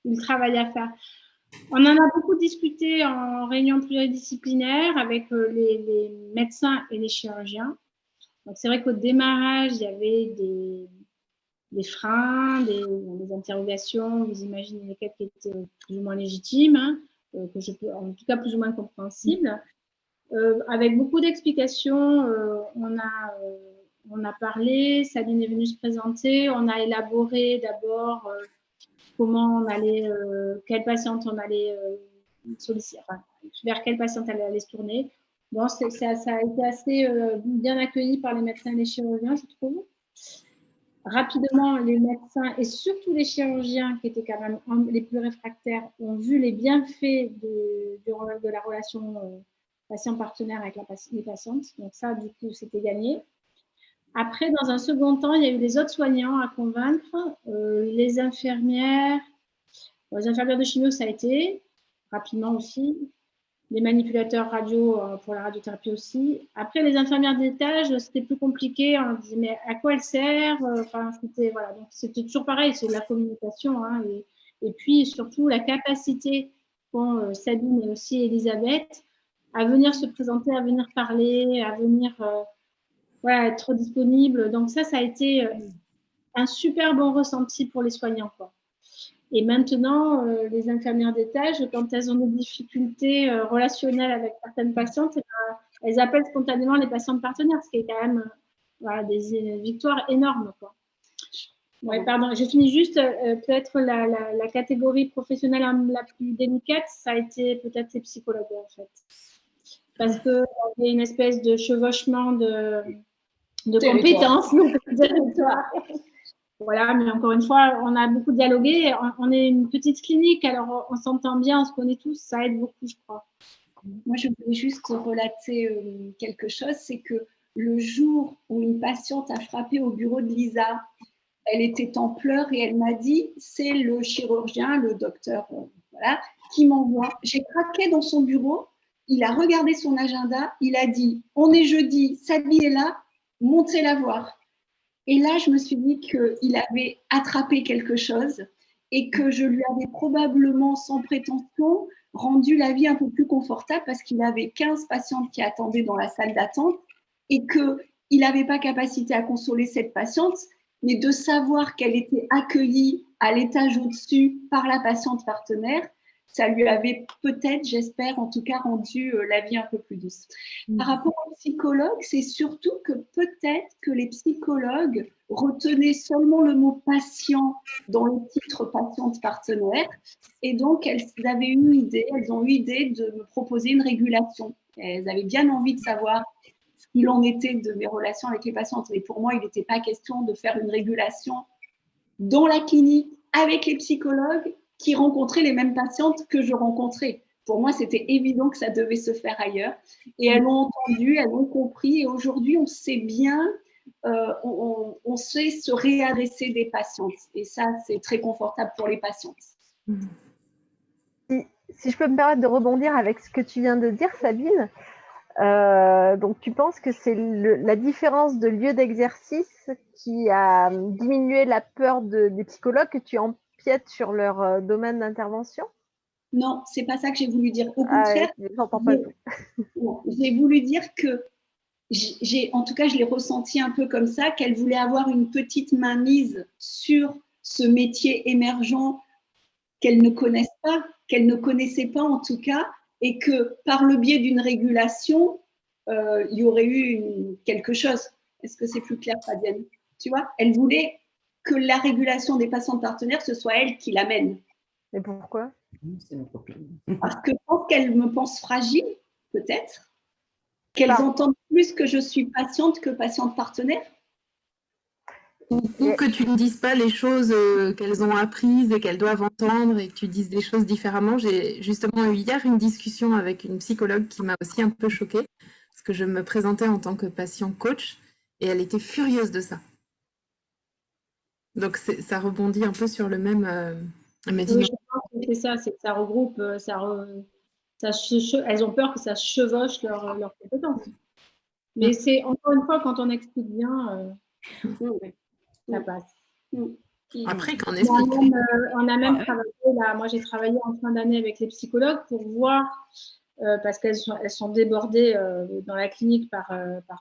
le travail à faire. On en a beaucoup discuté en réunion pluridisciplinaire avec les médecins et les chirurgiens. Donc, c'est vrai qu'au démarrage, il y avait des freins, des interrogations, vous imaginez lesquelles qui étaient plus ou moins légitimes, que je peux, en tout cas plus ou moins compréhensibles. Avec beaucoup d'explications, on a parlé, Sabine est venue se présenter, on a élaboré d'abord comment on allait, quelle patiente on allait solliciter, enfin, vers quelle patiente elle allait se tourner. Bon, ça a été assez bien accueilli par les médecins et les chirurgiens, je trouve. Rapidement, les médecins et surtout les chirurgiens, qui étaient quand même les plus réfractaires, ont vu les bienfaits de la relation patient-partenaire avec les patientes. Donc ça, du coup, c'était gagné. Après, dans un second temps, il y a eu les autres soignants à convaincre, les infirmières de chimio, ça a été, rapidement aussi, les manipulateurs radio pour la radiothérapie aussi. Après, les infirmières d'étage, c'était plus compliqué, on disait mais à quoi elles servent, enfin, voilà, donc c'était toujours pareil, c'est de la communication, et puis surtout la capacité qu'ont Sabine et aussi Elisabeth à venir se présenter, à venir parler, à venir... être disponible. Donc ça a été un super bon ressenti pour les soignants, quoi. Et maintenant, les infirmières d'étage, quand elles ont des difficultés relationnelles avec certaines patientes, elles appellent spontanément les patientes partenaires, ce qui est quand même des victoires énormes, quoi. Ouais, pardon, j'ai fini juste, peut-être la catégorie professionnelle la plus délicate, ça a été peut-être les psychologues, en fait. Parce qu'il y a une espèce de chevauchement de compétences. Voilà, mais encore une fois, on a beaucoup dialogué. On est une petite clinique, alors on s'entend bien, on se connaît tous, ça aide beaucoup, je crois. Moi, je voulais juste relater quelque chose, c'est que le jour où une patiente a frappé au bureau de Lisa, elle était en pleurs et elle m'a dit, c'est le chirurgien, le docteur, voilà, qui m'envoie. J'ai craqué dans son bureau, il a regardé son agenda, il a dit, on est jeudi, Sabine est là, montrez-la voir. Et là, je me suis dit qu'il avait attrapé quelque chose et que je lui avais probablement, sans prétention, rendu la vie un peu plus confortable parce qu'il avait 15 patientes qui attendaient dans la salle d'attente et qu'il n'avait pas capacité à consoler cette patiente, mais de savoir qu'elle était accueillie à l'étage au-dessus par la patiente partenaire, ça lui avait peut-être, j'espère, en tout cas, rendu la vie un peu plus douce. Par rapport aux psychologues, c'est surtout que peut-être que les psychologues retenaient seulement le mot patient dans le titre patiente partenaire, et donc elles ont eu idée de me proposer une régulation. Elles avaient bien envie de savoir ce qu'il en était de mes relations avec les patientes, mais pour moi, il n'était pas question de faire une régulation dans la clinique avec les psychologues qui rencontraient les mêmes patientes que je rencontrais. Pour moi, c'était évident que ça devait se faire ailleurs. Et elles l'ont entendu, elles l'ont compris. Et aujourd'hui, on sait bien, on sait se réadresser des patientes. Et ça, c'est très confortable pour les patientes. Si je peux me permettre de rebondir avec ce que tu viens de dire, Sabine, donc tu penses que c'est la différence de lieu d'exercice qui a diminué la peur des psychologues, que tu empiètes sur leur domaine d'intervention? Non, c'est pas ça que j'ai voulu dire. Au contraire, j'entends pas tout. J'ai voulu dire que en tout cas, je l'ai ressenti un peu comme ça, qu'elle voulait avoir une petite mainmise sur ce métier émergent qu'elle ne connaissent pas, qu'elle ne connaissait pas en tout cas, et que par le biais d'une régulation, il y aurait eu quelque chose. Est-ce que c'est plus clair, Fabienne? Tu vois, elle voulait que la régulation des patientes partenaires, ce soit elle qui l'amène. Mais pourquoi? Parce que je pense qu'elle me pense fragile, peut-être, qu'elles entendent plus que je suis patiente que patiente partenaire. Ou que tu ne dises pas les choses qu'elles ont apprises et qu'elles doivent entendre et que tu dises des choses différemment. J'ai justement eu hier une discussion avec une psychologue qui m'a aussi un peu choquée parce que je me présentais en tant que patient coach et elle était furieuse de ça. Donc ça rebondit un peu sur le même... Oui, je pense que c'est ça, c'est que ça regroupe, elles ont peur que ça chevauche leurs compétences. Mais c'est encore une fois, quand on explique bien, ça passe. Après, quand on explique. On a même travaillé, là, moi j'ai travaillé en fin d'année avec les psychologues pour voir, parce qu'elles sont débordées dans la clinique par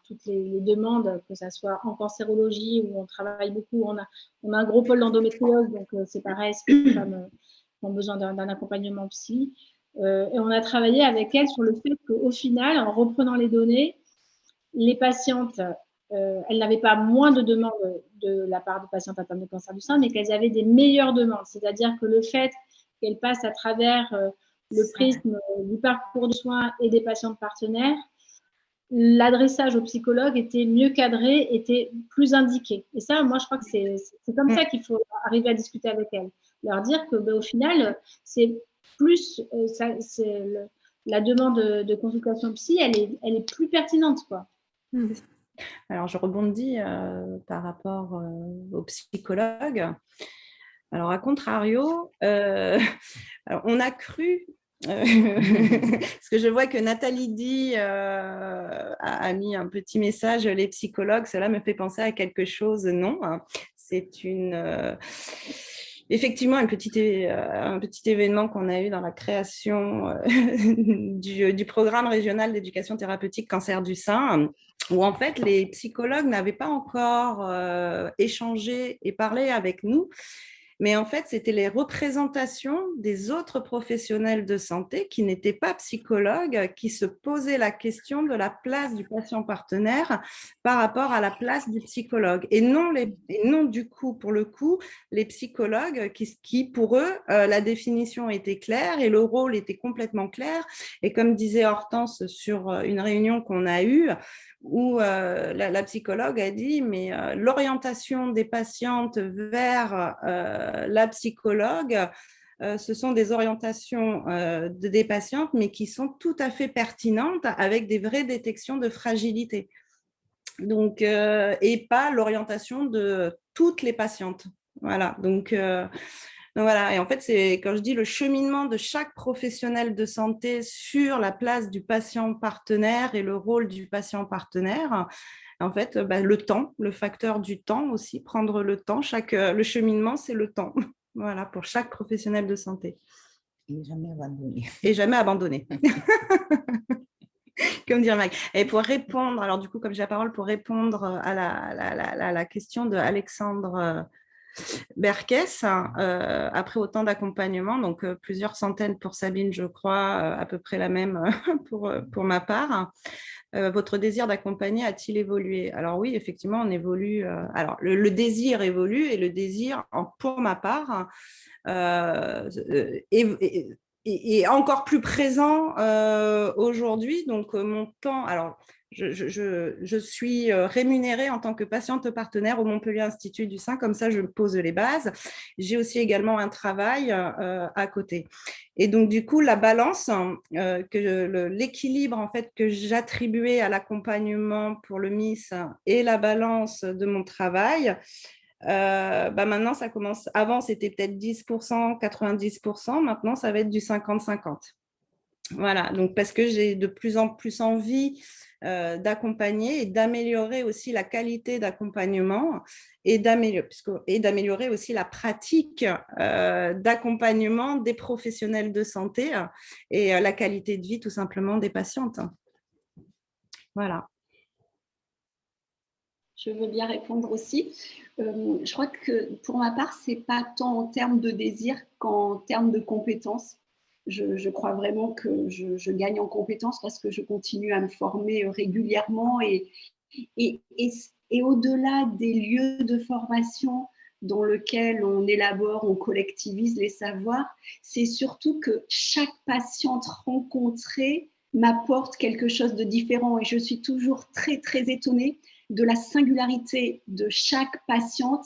toutes les demandes, que ce soit en cancérologie où on travaille beaucoup. On a un gros pôle d'endométriose, donc c'est pareil, les femmes ont besoin d'un accompagnement psy. Et on a travaillé avec elles sur le fait qu'au final, en reprenant les données, les patientes, elles n'avaient pas moins de demandes de la part de patientes atteintes de cancer du sein, mais qu'elles avaient des meilleures demandes. C'est-à-dire que le fait qu'elles passent à travers le prisme du parcours de soins et des patientes partenaires, l'adressage au psychologue était mieux cadré, était plus indiqué. Et ça, moi, je crois que c'est comme ça qu'il faut arriver à discuter avec elles. Leur dire que, au final, c'est plus la demande de consultation psy, elle est plus pertinente, quoi. Alors, je rebondis par rapport aux psychologues. Alors, à contrario, alors, on a cru, parce que je vois que Nathalie dit a mis un petit message, les psychologues, cela me fait penser à quelque chose. Non, hein. C'est effectivement un petit événement qu'on a eu dans la création du programme régional d'éducation thérapeutique cancer du sein, où en fait les psychologues n'avaient pas encore échangé et parlé avec nous, mais en fait c'était les représentations des autres professionnels de santé qui n'étaient pas psychologues, qui se posaient la question de la place du patient partenaire par rapport à la place du psychologue, et non du coup, pour le coup, les psychologues qui pour eux, la définition était claire et le rôle était complètement clair. Et comme disait Hortense sur une réunion qu'on a eue, où la psychologue a dit, mais l'orientation des patientes vers la psychologue, ce sont des orientations des patientes, mais qui sont tout à fait pertinentes, avec des vraies détections de fragilité. Donc, et pas l'orientation de toutes les patientes. Voilà, donc voilà. Et en fait, c'est quand je dis le cheminement de chaque professionnel de santé sur la place du patient partenaire et le rôle du patient partenaire. En fait, le temps, le facteur du temps aussi, prendre le temps. Le cheminement, c'est le temps. Voilà, pour chaque professionnel de santé. Et jamais abandonné. Et jamais abandonné. Comme dire Mike. Et pour répondre, alors du coup, comme j'ai la parole, pour répondre à la question de Alexandre Berkes, après autant d'accompagnement, donc plusieurs centaines pour Sabine, je crois, à peu près la même pour ma part. Votre désir d'accompagner a-t-il évolué? Alors oui, effectivement, on évolue. Alors le désir évolue et le désir, pour ma part, est encore plus présent aujourd'hui. Donc mon temps, alors je suis rémunérée en tant que patiente partenaire au Montpellier Institut du Sein, comme ça je pose les bases. J'ai aussi également un travail à côté. Et donc du coup, la balance, l'équilibre en fait que j'attribuais à l'accompagnement pour le MIS et la balance de mon travail, maintenant ça commence. Avant c'était peut-être 10%, 90%, maintenant ça va être du 50-50. Voilà, donc parce que j'ai de plus en plus envie d'accompagner et d'améliorer aussi la qualité d'accompagnement et d'améliorer aussi la pratique d'accompagnement des professionnels de santé et la qualité de vie tout simplement des patientes. Voilà. Je veux bien répondre aussi. Je crois que pour ma part, ce n'est pas tant en termes de désir qu'en termes de compétences. Je crois vraiment que je gagne en compétences parce que je continue à me former régulièrement et au-delà des lieux de formation dans lesquels on élabore, on collectivise les savoirs, c'est surtout que chaque patiente rencontrée m'apporte quelque chose de différent et je suis toujours très, très étonnée de la singularité de chaque patiente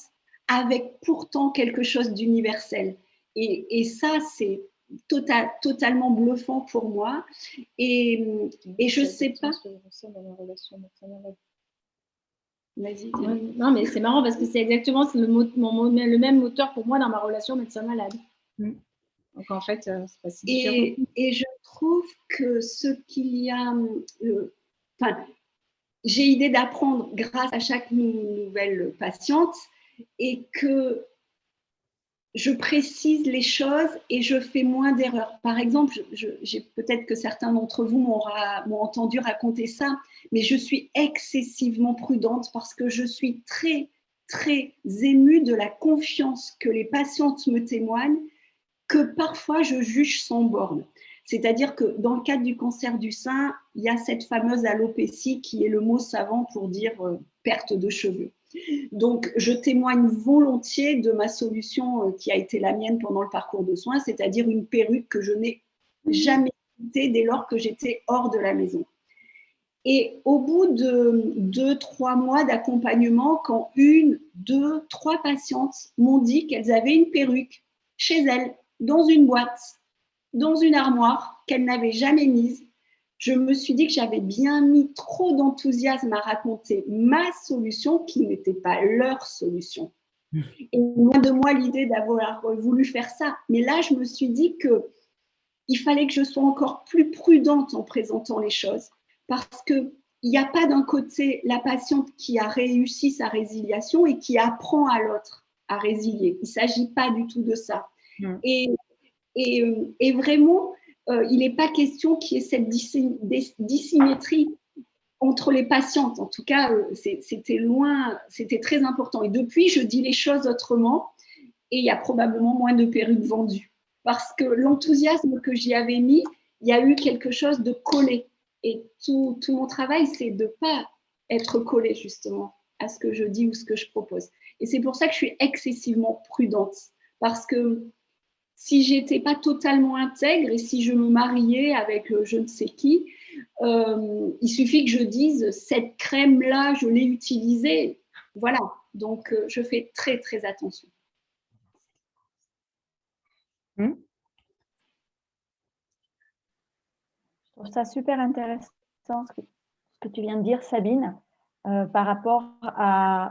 avec pourtant quelque chose d'universel. Et ça, c'est totalement bluffant pour moi. Et je ne sais pas... Vas-y. Non, mais c'est marrant parce que c'est exactement le même moteur pour moi dans ma relation médecin-malade. Donc en fait, c'est pas si différent. Et je trouve que ce qu'il y a... j'ai idée d'apprendre grâce à chaque nouvelle patiente et que je précise les choses et je fais moins d'erreurs. Par exemple, peut-être que certains d'entre vous m'ont entendu raconter ça, mais je suis excessivement prudente parce que je suis très, très émue de la confiance que les patientes me témoignent, que parfois je juge sans borne. C'est-à-dire que dans le cadre du cancer du sein, il y a cette fameuse alopécie qui est le mot savant pour dire perte de cheveux. Donc, je témoigne volontiers de ma solution qui a été la mienne pendant le parcours de soins, c'est-à-dire une perruque que je n'ai jamais quittée dès lors que j'étais hors de la maison. Et au bout de 2-3 mois d'accompagnement, quand 1, 2, 3 patientes m'ont dit qu'elles avaient une perruque chez elles, dans une boîte, dans une armoire, qu'elles n'avaient jamais mise, je me suis dit que j'avais bien mis trop d'enthousiasme à raconter ma solution qui n'était pas leur solution. Et loin de moi l'idée d'avoir voulu faire ça. Mais là, je me suis dit qu'il fallait que je sois encore plus prudente en présentant les choses. Parce qu'il n'y a pas d'un côté la patiente qui a réussi sa résiliation et qui apprend à l'autre à résilier. Il ne s'agit pas du tout de ça. Et vraiment, il n'est pas question qu'il y ait cette dissymétrie entre les patientes. En tout cas, c'était très important. Et depuis, je dis les choses autrement et il y a probablement moins de perruques vendues. Parce que l'enthousiasme que j'y avais mis, il y a eu quelque chose de collé. Et tout mon travail, c'est de ne pas être collé justement à ce que je dis ou ce que je propose. Et c'est pour ça que je suis excessivement prudente. Parce que si je n'étais pas totalement intègre et si je me mariais avec je ne sais qui, il suffit que je dise cette crème-là, je l'ai utilisée. Voilà, donc je fais très, très attention. Je trouve ça super intéressant ce que tu viens de dire, Sabine, par rapport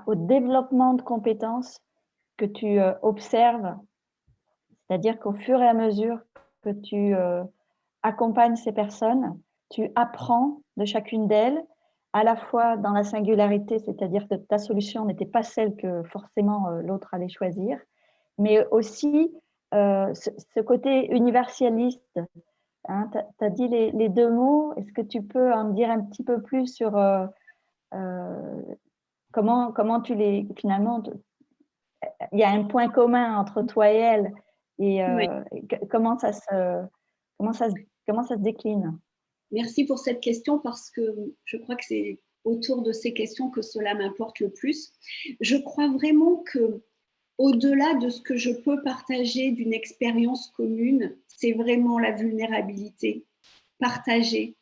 au développement de compétences que tu observes. C'est-à-dire qu'au fur et à mesure que tu accompagnes ces personnes, tu apprends de chacune d'elles, à la fois dans la singularité, c'est-à-dire que ta solution n'était pas celle que forcément l'autre allait choisir, mais aussi ce côté universaliste, hein, tu as dit les deux mots. Est-ce que tu peux en dire un petit peu plus sur comment tu les… Finalement, il y a un point commun entre toi et elle. Et Oui. comment ça se décline? Merci pour cette question parce que je crois que c'est autour de ces questions que cela m'importe le plus. Je crois vraiment que au-delà de ce que je peux partager d'une expérience commune, c'est vraiment la vulnérabilité partagée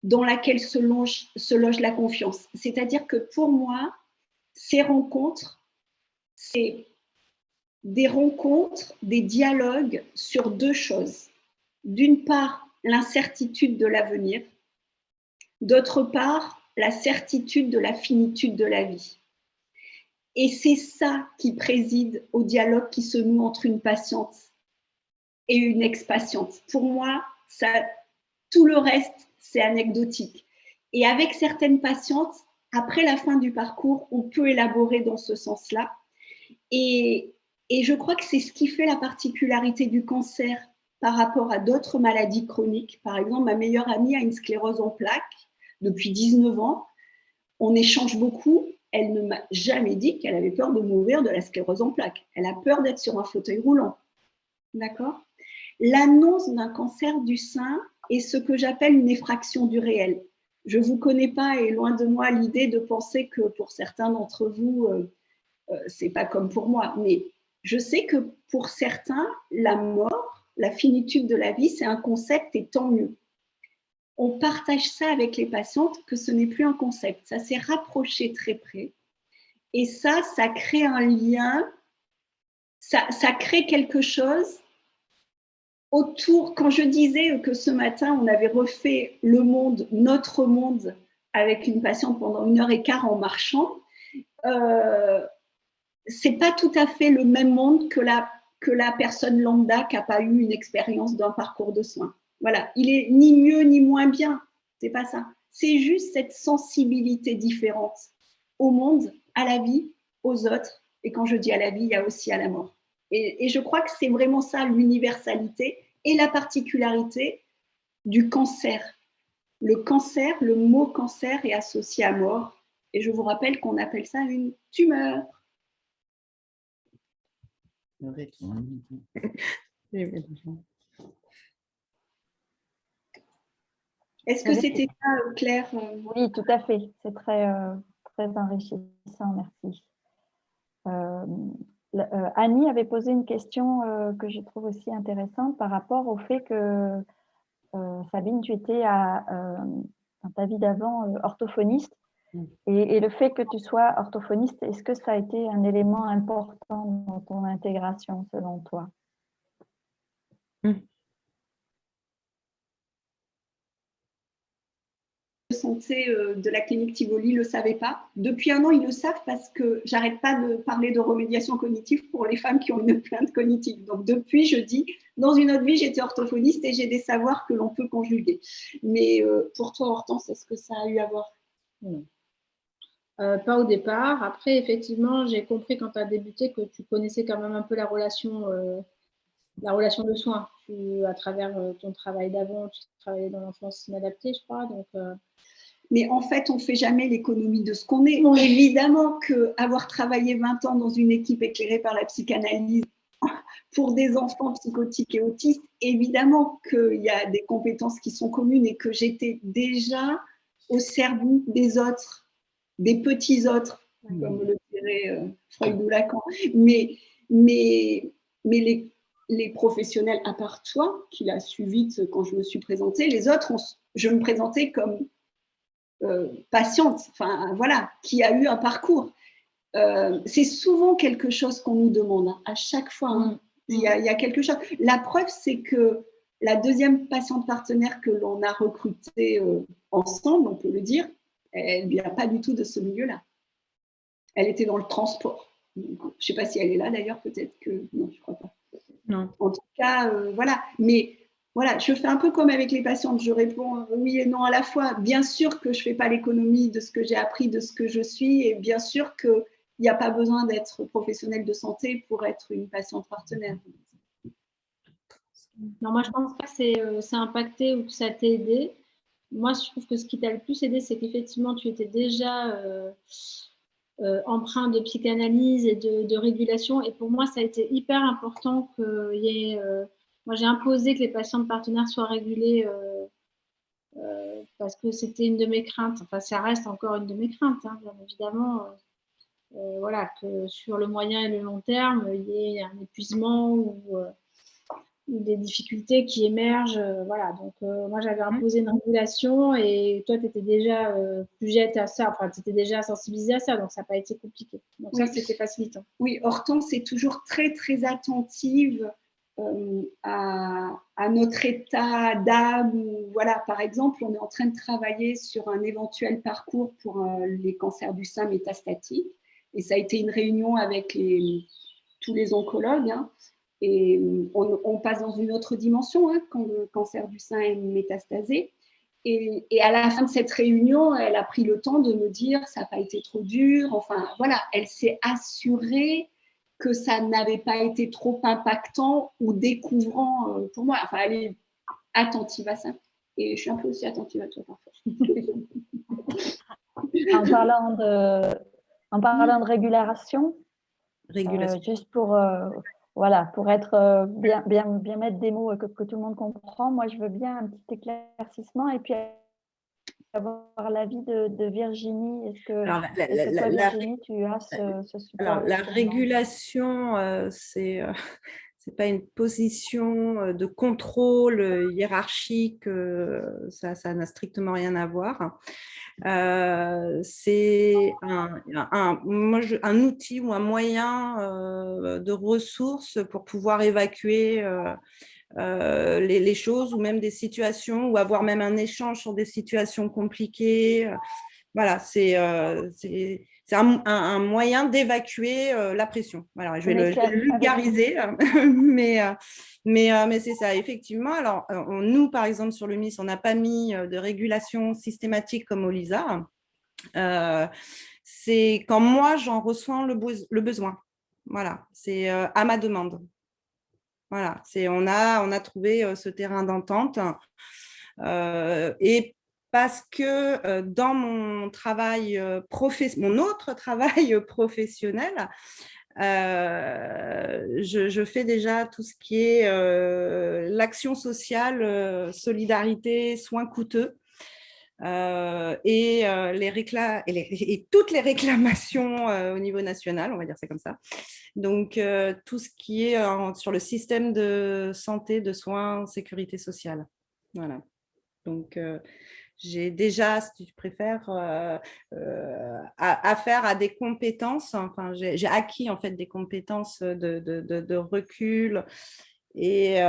dans laquelle se loge la confiance. C'est-à-dire que pour moi, ces rencontres, c'est des rencontres, des dialogues sur deux choses. D'une part, l'incertitude de l'avenir, d'autre part, la certitude de la finitude de la vie. Et c'est ça qui préside au dialogue qui se noue entre une patiente et une ex-patiente. Pour moi, tout le reste, c'est anecdotique. Et avec certaines patientes, après la fin du parcours, on peut élaborer dans ce sens-là. Et je crois que c'est ce qui fait la particularité du cancer par rapport à d'autres maladies chroniques. Par exemple, ma meilleure amie a une sclérose en plaques depuis 19 ans. On échange beaucoup. Elle ne m'a jamais dit qu'elle avait peur de mourir de la sclérose en plaques. Elle a peur d'être sur un fauteuil roulant. D'accord ? L'annonce d'un cancer du sein est ce que j'appelle une effraction du réel. Je ne vous connais pas et loin de moi l'idée de penser que pour certains d'entre vous, c'est pas comme pour moi. Mais je sais que pour certains, la mort, la finitude de la vie, c'est un concept et tant mieux. On partage ça avec les patientes que ce n'est plus un concept. Ça s'est rapproché très près. Et ça crée un lien, ça crée quelque chose autour. Quand je disais que ce matin, on avait refait le monde, notre monde, avec une patiente pendant 1h15 en marchant, c'est pas tout à fait le même monde que la personne lambda qui n'a pas eu une expérience d'un parcours de soins. Voilà, il est ni mieux ni moins bien, c'est pas ça. C'est juste cette sensibilité différente au monde, à la vie, aux autres. Et quand je dis à la vie, il y a aussi à la mort. Et je crois que c'est vraiment ça l'universalité et la particularité du cancer. Le cancer, le mot cancer est associé à mort. Et je vous rappelle qu'on appelle ça une tumeur. Est-ce que c'était clair? Oui, tout à fait. C'est très, très enrichissant. Merci. Annie avait posé une question que je trouve aussi intéressante par rapport au fait que, Sabine, tu étais dans ta vie d'avant orthophoniste. Et le fait que tu sois orthophoniste, est-ce que ça a été un élément important dans ton intégration, selon toi? Santé de la clinique Tivoli ne le savaient pas. Depuis 1 an, ils le savent parce que j'arrête pas de parler de remédiation cognitive pour les femmes qui ont une plainte cognitive. Donc depuis, je dis, dans une autre vie, j'étais orthophoniste et j'ai des savoirs que l'on peut conjuguer. Mais pour toi, Hortense, est-ce que ça a eu à voir? Non. Pas au départ. Après, effectivement, j'ai compris quand tu as débuté que tu connaissais quand même un peu la relation de soins. À travers ton travail d'avant, tu travaillais dans l'enfance inadaptée, je crois. Donc, mais en fait, on ne fait jamais l'économie de ce qu'on est. Évidemment qu'avoir travaillé 20 ans dans une équipe éclairée par la psychanalyse pour des enfants psychotiques et autistes, évidemment qu'il y a des compétences qui sont communes et que j'étais déjà au service des autres, des petits autres, comme le dirait Freud ou Lacan. Mais les professionnels, à part toi, qui l'a su vite quand je me suis présentée, les autres, je me présentais comme patiente, enfin voilà, qui a eu un parcours. C'est souvent quelque chose qu'on nous demande, hein, à chaque fois. Hein, il y a quelque chose. La preuve, c'est que la deuxième patiente partenaire que l'on a recrutée ensemble, on peut le dire, elle ne vient pas du tout de ce milieu-là. Elle était dans le transport. Je ne sais pas si elle est là d'ailleurs, peut-être que… Non, je ne crois pas. Non. En tout cas, voilà. Mais voilà, je fais un peu comme avec les patientes, je réponds oui et non à la fois. Bien sûr que je ne fais pas l'économie de ce que j'ai appris, de ce que je suis, et bien sûr qu'il n'y a pas besoin d'être professionnel de santé pour être une patiente partenaire. Non, moi, je pense pas que c'est impacté ou que ça t'a aidé. Moi, je trouve que ce qui t'a le plus aidé, c'est qu'effectivement, tu étais déjà empreint de psychanalyse et de régulation. Et pour moi, ça a été hyper important qu'il y ait. Moi, j'ai imposé que les patients partenaires soient régulés parce que c'était une de mes craintes. Enfin, ça reste encore une de mes craintes, hein, bien évidemment. Voilà, que sur le moyen et le long terme, il y ait un épuisement ou des difficultés qui émergent. Voilà, donc moi j'avais imposé une régulation et toi tu étais déjà sujette à ça, enfin tu étais déjà sensibilisée à ça, donc ça n'a pas été compliqué. Donc oui, ça c'était facilitant. Oui, Hortense est toujours très très attentive à notre état d'âme. Voilà, par exemple, on est en train de travailler sur un éventuel parcours pour les cancers du sein métastatiques et ça a été une réunion avec tous les oncologues. Hein. Et on passe dans une autre dimension hein, quand le cancer du sein est métastasé. Et à la fin de cette réunion, elle a pris le temps de me dire ça n'a pas été trop dur. Enfin, voilà, elle s'est assurée que ça n'avait pas été trop impactant ou découvrant pour moi. Enfin, elle est attentive à ça. Et je suis un peu aussi attentive à toi parfois. En parlant de régulation, juste pour... voilà, pour être bien mettre des mots que tout le monde comprend, moi je veux bien un petit éclaircissement et puis avoir l'avis de Virginie. Est-ce que, toi, Virginie, tu as ce support? Alors, la régulation, c'est pas une position de contrôle hiérarchique, ça n'a strictement rien à voir. C'est un outil ou un moyen de ressources pour pouvoir évacuer les choses ou même des situations ou avoir même un échange sur des situations compliquées. Voilà, c'est un moyen d'évacuer la pression. Voilà, je vais le vulgariser, mais c'est ça, effectivement. Alors, nous, par exemple, sur le MIS, on n'a pas mis de régulation systématique comme au LISA. C'est quand moi, j'en ressens le besoin. Voilà, c'est à ma demande. Voilà, on a trouvé ce terrain d'entente. Et parce que dans mon travail mon autre travail professionnel, je fais déjà tout ce qui est l'action sociale, solidarité, soins coûteux. Et toutes les réclamations au niveau national, on va dire ça comme ça. Donc, tout ce qui est sur le système de santé, de soins, sécurité sociale. Voilà. Donc, j'ai déjà, si tu préfères, affaire à des compétences. Enfin, j'ai acquis en fait des compétences de recul et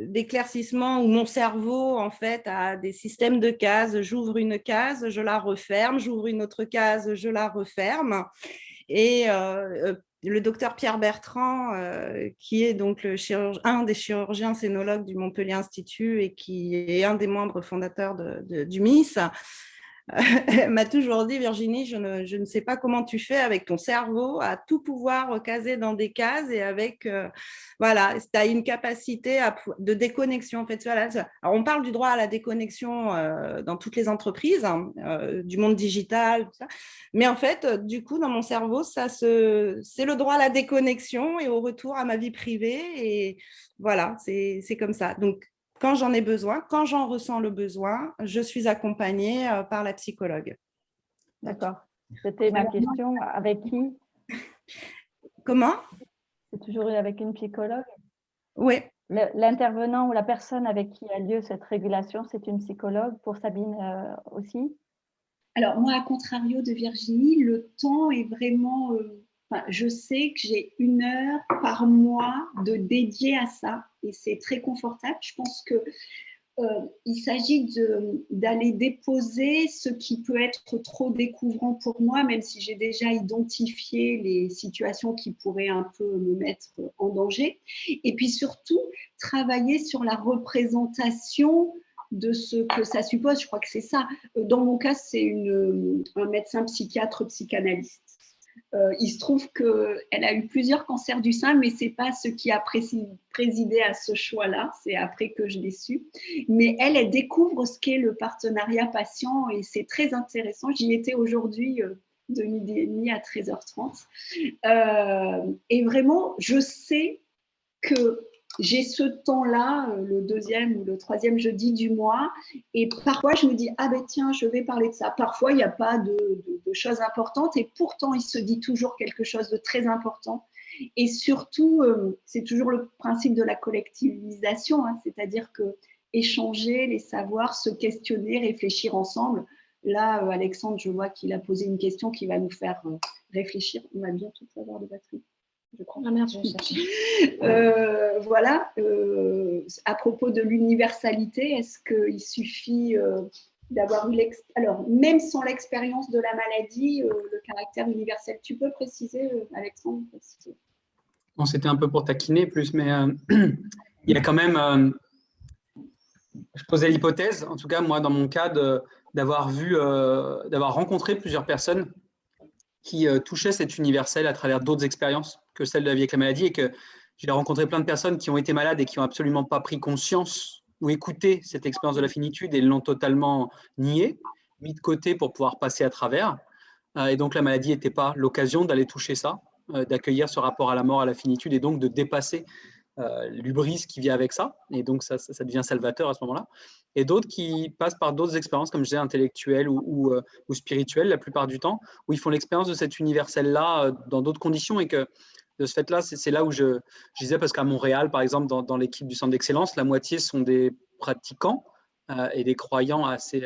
d'éclaircissement où mon cerveau en fait a des systèmes de cases. J'ouvre une case, je la referme, j'ouvre une autre case, je la referme. Et le docteur Pierre Bertrand, qui est donc un des chirurgiens scénologues du Montpellier Institut et qui est un des membres fondateurs du MIS, m'a toujours dit, Virginie, je ne sais pas comment tu fais avec ton cerveau à tout pouvoir caser dans des cases et avec, voilà, tu as une capacité de déconnexion. En fait, voilà. Alors, on parle du droit à la déconnexion dans toutes les entreprises, hein, du monde digital, tout ça. Mais en fait, du coup, dans mon cerveau, c'est le droit à la déconnexion et au retour à ma vie privée. Et voilà, c'est comme ça. Donc, quand j'en ai besoin, quand j'en ressens le besoin, je suis accompagnée par la psychologue. D'accord. C'était ma question. Avec qui? Comment? C'est toujours avec une psychologue? Oui. L'intervenant ou la personne avec qui a lieu cette régulation, c'est une psychologue pour Sabine aussi? Alors, moi, à contrario de Virginie, le temps est vraiment... je sais que j'ai 1 heure par mois de dédié à ça et c'est très confortable. Je pense qu'il s'agit d'aller déposer ce qui peut être trop découvrant pour moi, même si j'ai déjà identifié les situations qui pourraient un peu me mettre en danger. Et puis surtout, travailler sur la représentation de ce que ça suppose. Je crois que c'est ça. Dans mon cas, c'est un médecin psychiatre psychanalyste. Il se trouve qu'elle a eu plusieurs cancers du sein, mais ce n'est pas ce qui a présidé à ce choix-là. C'est après que je l'ai su. Mais elle découvre ce qu'est le partenariat patient et c'est très intéressant. J'y étais aujourd'hui de 12h30 à 13h30. Et vraiment, je sais que j'ai ce temps-là, le 2e ou le 3e jeudi du mois, et parfois je me dis, ah ben tiens, je vais parler de ça. Parfois, il n'y a pas de choses importantes, et pourtant, il se dit toujours quelque chose de très important. Et surtout, c'est toujours le principe de la collectivisation, hein, c'est-à-dire que échanger les savoirs, se questionner, réfléchir ensemble. Là, Alexandre, je vois qu'il a posé une question qui va nous faire réfléchir. On va bientôt avoir de batterie. Je crois. Ah merde, voilà, à propos de l'universalité, est-ce qu'il suffit d'avoir eu alors même sans l'expérience de la maladie, le caractère universel, tu peux préciser, Alexandre? Bon, c'était un peu pour taquiner plus, mais il y a quand même, je posais l'hypothèse, en tout cas moi dans mon cas, d'avoir rencontré plusieurs personnes qui touchaient cet universel à travers d'autres expériences que celle de la vie avec la maladie, et que j'ai rencontré plein de personnes qui ont été malades et qui n'ont absolument pas pris conscience ou écouté cette expérience de la finitude et l'ont totalement niée, mis de côté pour pouvoir passer à travers. Et donc la maladie n'était pas l'occasion d'aller toucher ça, d'accueillir ce rapport à la mort, à la finitude, et donc de dépasser l'hubris qui vient avec ça, et donc ça devient salvateur à ce moment-là. Et d'autres qui passent par d'autres expériences, comme je disais, intellectuelles ou spirituelles la plupart du temps, où ils font l'expérience de cet universel-là dans d'autres conditions, et que de ce fait-là, c'est là où je disais, parce qu'à Montréal, par exemple, dans l'équipe du Centre d'Excellence, la moitié sont des pratiquants et des croyants assez...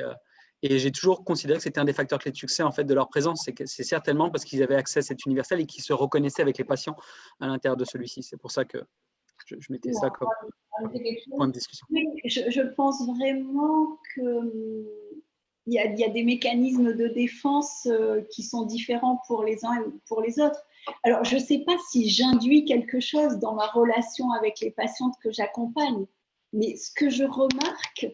et j'ai toujours considéré que c'était un des facteurs clés de succès en fait, de leur présence. C'est certainement parce qu'ils avaient accès à cet universel et qu'ils se reconnaissaient avec les patients à l'intérieur de celui-ci. C'est pour ça que je mettais ça comme point de discussion. Oui, je pense vraiment qu'il y a des mécanismes de défense qui sont différents pour les uns et pour les autres. Alors, je ne sais pas si j'induis quelque chose dans ma relation avec les patientes que j'accompagne, mais ce que je remarque,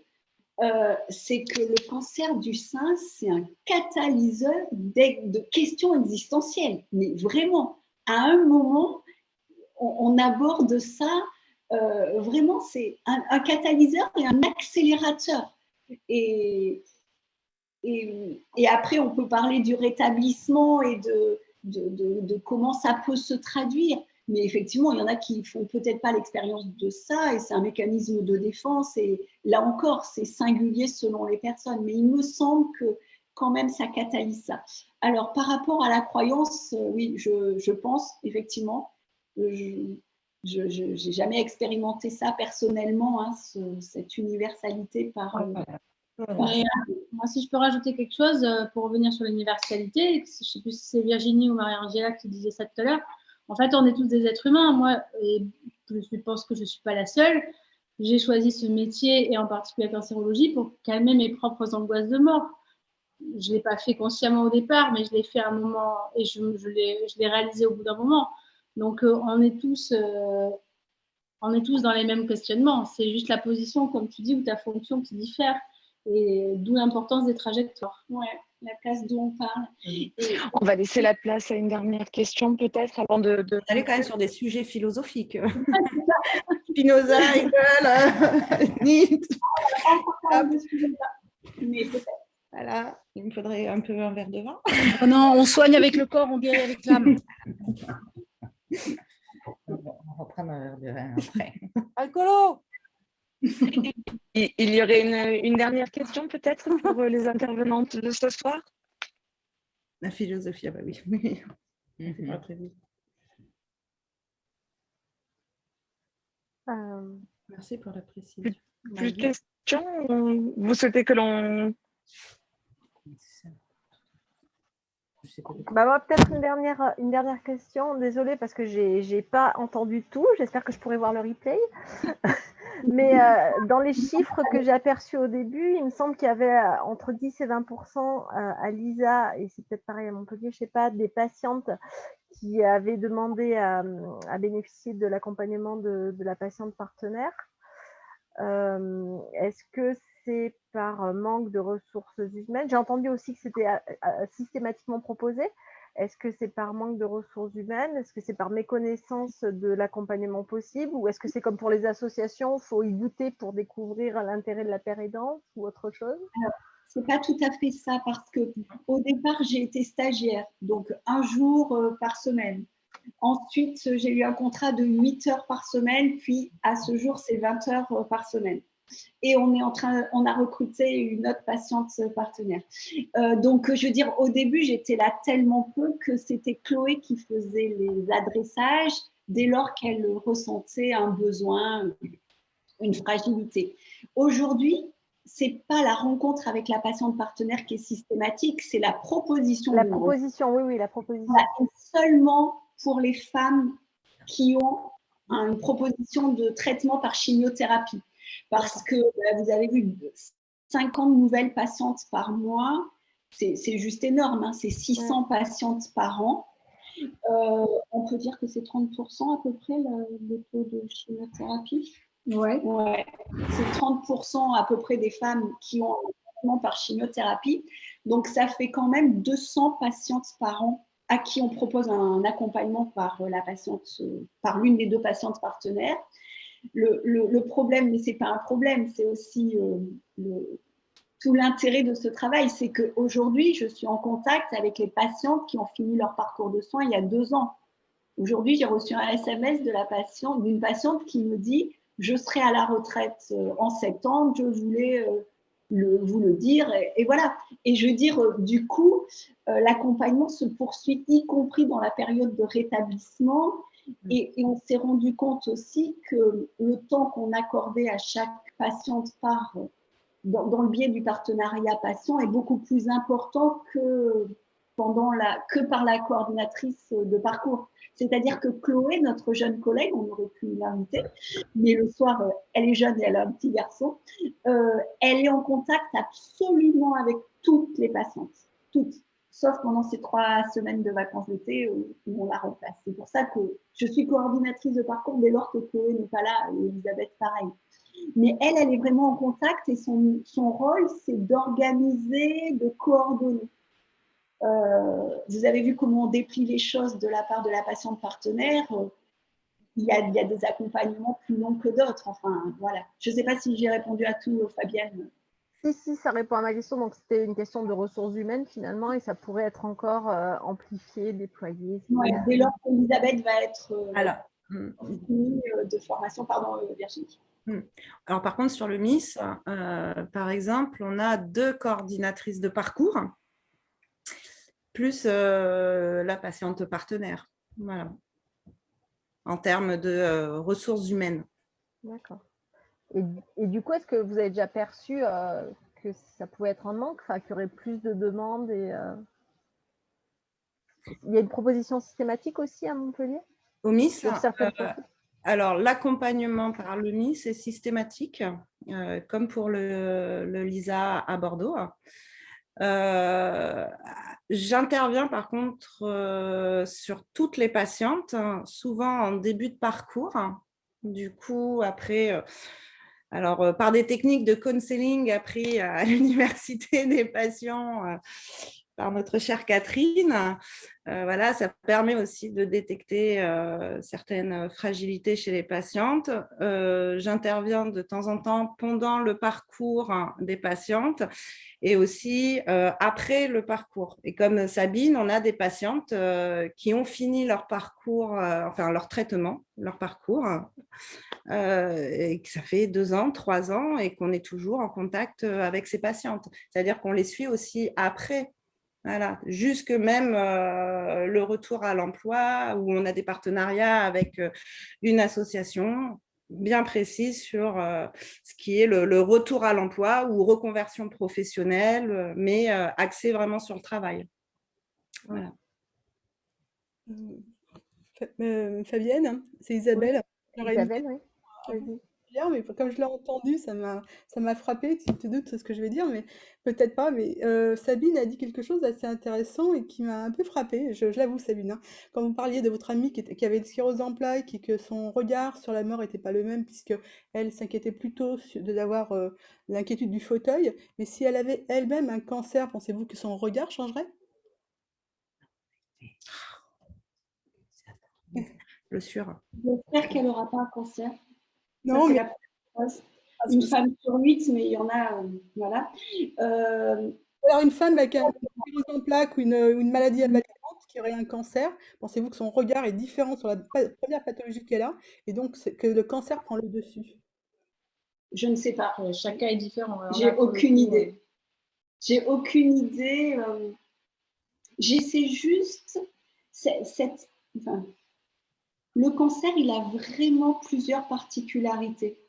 c'est que le cancer du sein, c'est un catalyseur de questions existentielles. Mais vraiment, à un moment, on aborde ça, vraiment, c'est un catalyseur et un accélérateur. Et après, on peut parler du rétablissement et de comment ça peut se traduire. Mais effectivement, il y en a qui ne font peut-être pas l'expérience de ça, et c'est un mécanisme de défense. Et là encore, c'est singulier selon les personnes. Mais il me semble que quand même, ça catalyse ça. Alors, par rapport à la croyance, oui, je pense, effectivement, je n'ai jamais expérimenté ça personnellement, hein, cette universalité par... Mais, moi, si je peux rajouter quelque chose pour revenir sur l'universalité, je ne sais plus si c'est Virginie ou Marie-Angela qui disait ça tout à l'heure. En fait, on est tous des êtres humains. Moi, et je pense que je ne suis pas la seule. J'ai choisi ce métier, et en particulier la cancérologie, pour calmer mes propres angoisses de mort. Je ne l'ai pas fait consciemment au départ, mais je l'ai fait à un moment, et je l'ai réalisé au bout d'un moment. Donc, on est tous dans les mêmes questionnements. C'est juste la position, comme tu dis, ou ta fonction qui diffère. Et d'où l'importance des trajectoires. Ouais, la place d'où on parle. On va laisser la place à une dernière question peut-être avant de... On est quand même sur des sujets philosophiques. Spinoza, Hegel, Nietzsche. Mais peut-être. Voilà, il me faudrait un peu un verre de vin. Oh non, on soigne avec le corps, on guérit avec l'âme. On reprend un verre de vin après. Alcoolo! Il y aurait une dernière question peut-être pour les intervenantes de ce soir? La philosophie, ah bah oui. C'est pas très vite. Merci pour la précision. Plus de questions? Vous souhaitez que l'on... Bah moi, peut-être une dernière question. Désolée parce que j'ai pas entendu tout. J'espère que je pourrai voir le replay. Mais dans les chiffres que j'ai aperçus au début, il me semble qu'il y avait entre 10 et 20% à l'ISA, et c'est peut-être pareil à Montpellier, je sais pas, des patientes qui avaient demandé à bénéficier de l'accompagnement de la patiente partenaire. Est-ce que c'est par manque de ressources humaines? J'ai entendu aussi que c'était systématiquement proposé. Est-ce que c'est par manque de ressources humaines? Est-ce que c'est par méconnaissance de l'accompagnement possible? Ou est-ce que c'est comme pour les associations, il faut y goûter pour découvrir l'intérêt de la péridance ou autre chose? C'est pas tout à fait ça, parce que au départ, j'ai été stagiaire, donc un jour par semaine. Ensuite, j'ai eu un contrat de 8 heures par semaine, puis à ce jour, c'est 20 heures par semaine. Et on a recruté une autre patiente partenaire. Donc, je veux dire, au début, j'étais là tellement peu que c'était Chloé qui faisait les adressages dès lors qu'elle ressentait un besoin, une fragilité. Aujourd'hui, c'est pas la rencontre avec la patiente partenaire qui est systématique, c'est la proposition. La proposition, oui, la proposition. Voilà, seulement pour les femmes qui ont une proposition de traitement par chimiothérapie. Parce que vous avez vu 50 nouvelles patientes par mois, c'est juste énorme, hein, c'est 600 patientes par an. On peut dire que c'est 30% à peu près le taux de chimiothérapie. Ouais. C'est 30% à peu près des femmes qui ont un traitement par chimiothérapie. Donc, ça fait quand même 200 patientes par an à qui on propose un accompagnement par par l'une des deux patientes partenaires. Le problème, mais ce n'est pas un problème, c'est aussi tout l'intérêt de ce travail, c'est qu'aujourd'hui, je suis en contact avec les patientes qui ont fini leur parcours de soins il y a 2 ans. Aujourd'hui, j'ai reçu un SMS d'une patiente qui me dit « Je serai à la retraite en septembre, je voulais vous le dire. » Et voilà. Et je veux dire, du coup, l'accompagnement se poursuit, y compris dans la période de rétablissement. Et on s'est rendu compte aussi que le temps qu'on accordait à chaque patiente dans le biais du partenariat patient est beaucoup plus important que par la coordinatrice de parcours. C'est-à-dire que Chloé, notre jeune collègue, on aurait pu l'inviter, mais le soir, elle est jeune et elle a un petit garçon, elle est en contact absolument avec toutes les patientes, toutes, sauf pendant ces 3 semaines de vacances d'été où on la remplace. C'est pour ça que je suis coordinatrice de parcours dès lors que Chloé n'est pas là, et Elisabeth pareil. Mais elle est vraiment en contact et son rôle, c'est d'organiser, de coordonner. Vous avez vu comment on déplie les choses de la part de la patiente partenaire. Il y a des accompagnements plus longs que d'autres. Enfin, voilà. Je ne sais pas si j'ai répondu à tout, Fabienne. Si, ça répond à ma question. Donc, c'était une question de ressources humaines, finalement, et ça pourrait être encore amplifié, déployé. Ouais, dès lors qu'Elisabeth va être de formation, pardon, Virginie. Alors, par contre, sur le MIS, par exemple, on a 2 coordinatrices de parcours, plus la patiente partenaire, voilà, en termes de ressources humaines. D'accord. Et du coup, est-ce que vous avez déjà perçu que ça pouvait être un manque, qu'il y aurait plus de demandes Il y a une proposition systématique aussi à Montpellier au MIS, alors, l'accompagnement par le MIS est systématique, comme pour le LISA à Bordeaux. J'interviens par contre sur toutes les patientes, souvent en début de parcours. Du coup, après, par des techniques de counseling apprises à l'université des patients par notre chère Catherine, voilà, ça permet aussi de détecter certaines fragilités chez les patientes. J'interviens de temps en temps pendant le parcours des patientes et aussi après le parcours. Et comme Sabine, on a des patientes qui ont fini leur parcours, leur traitement, leur parcours, et que ça fait 2 ans, 3 ans et qu'on est toujours en contact avec ces patientes. C'est-à-dire qu'on les suit aussi après. Voilà, jusque même le retour à l'emploi où on a des partenariats avec une association bien précise sur ce qui est le retour à l'emploi ou reconversion professionnelle, mais axé vraiment sur le travail. Voilà. Fabienne, c'est Isabelle. Oui. Isabelle, oui. Vas-y. Mais comme je l'ai entendu, ça m'a frappé. Tu te doutes ce que je vais dire, mais peut-être pas. Mais Sabine a dit quelque chose d'assez intéressant et qui m'a un peu frappée. Je l'avoue, Sabine. Hein. Quand vous parliez de votre amie qui avait une sclérose en plaques et que son regard sur la mort n'était pas le même, puisqu'elle s'inquiétait plutôt d'avoir l'inquiétude du fauteuil. Mais si elle avait elle-même un cancer, pensez-vous que son regard changerait ? Le sûr. J'espère qu'elle n'aura pas un cancer. Non, ça, c'est mais la première chose. Une femme sur 8, mais il y en a, voilà. alors une femme avec une sclérose en plaques ou une maladie invalidante qui aurait un cancer, pensez-vous que son regard est différent sur la première pathologie qu'elle a et donc que le cancer prend le dessus? Je ne sais pas. Chaque cas est différent. Alors J'ai là, pour le aucune coup, idée. J'ai aucune idée. J'essaie juste enfin, le cancer, il a vraiment plusieurs particularités.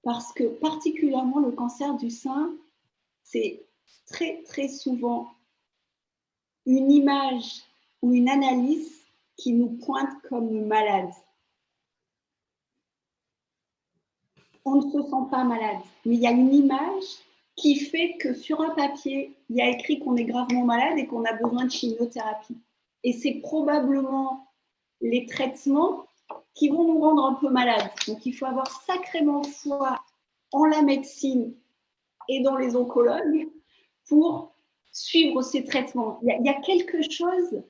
Parce que particulièrement le cancer du sein, c'est très très souvent une image ou une analyse qui nous pointe comme malade. On ne se sent pas malade, mais il y a une image qui fait que sur un papier, il y a écrit qu'on est gravement malade et qu'on a besoin de chimiothérapie. Et c'est probablement les traitements qui vont nous rendre un peu malades. Donc, il faut avoir sacrément foi en la médecine et dans les oncologues pour suivre ces traitements. Il y a quelque chose,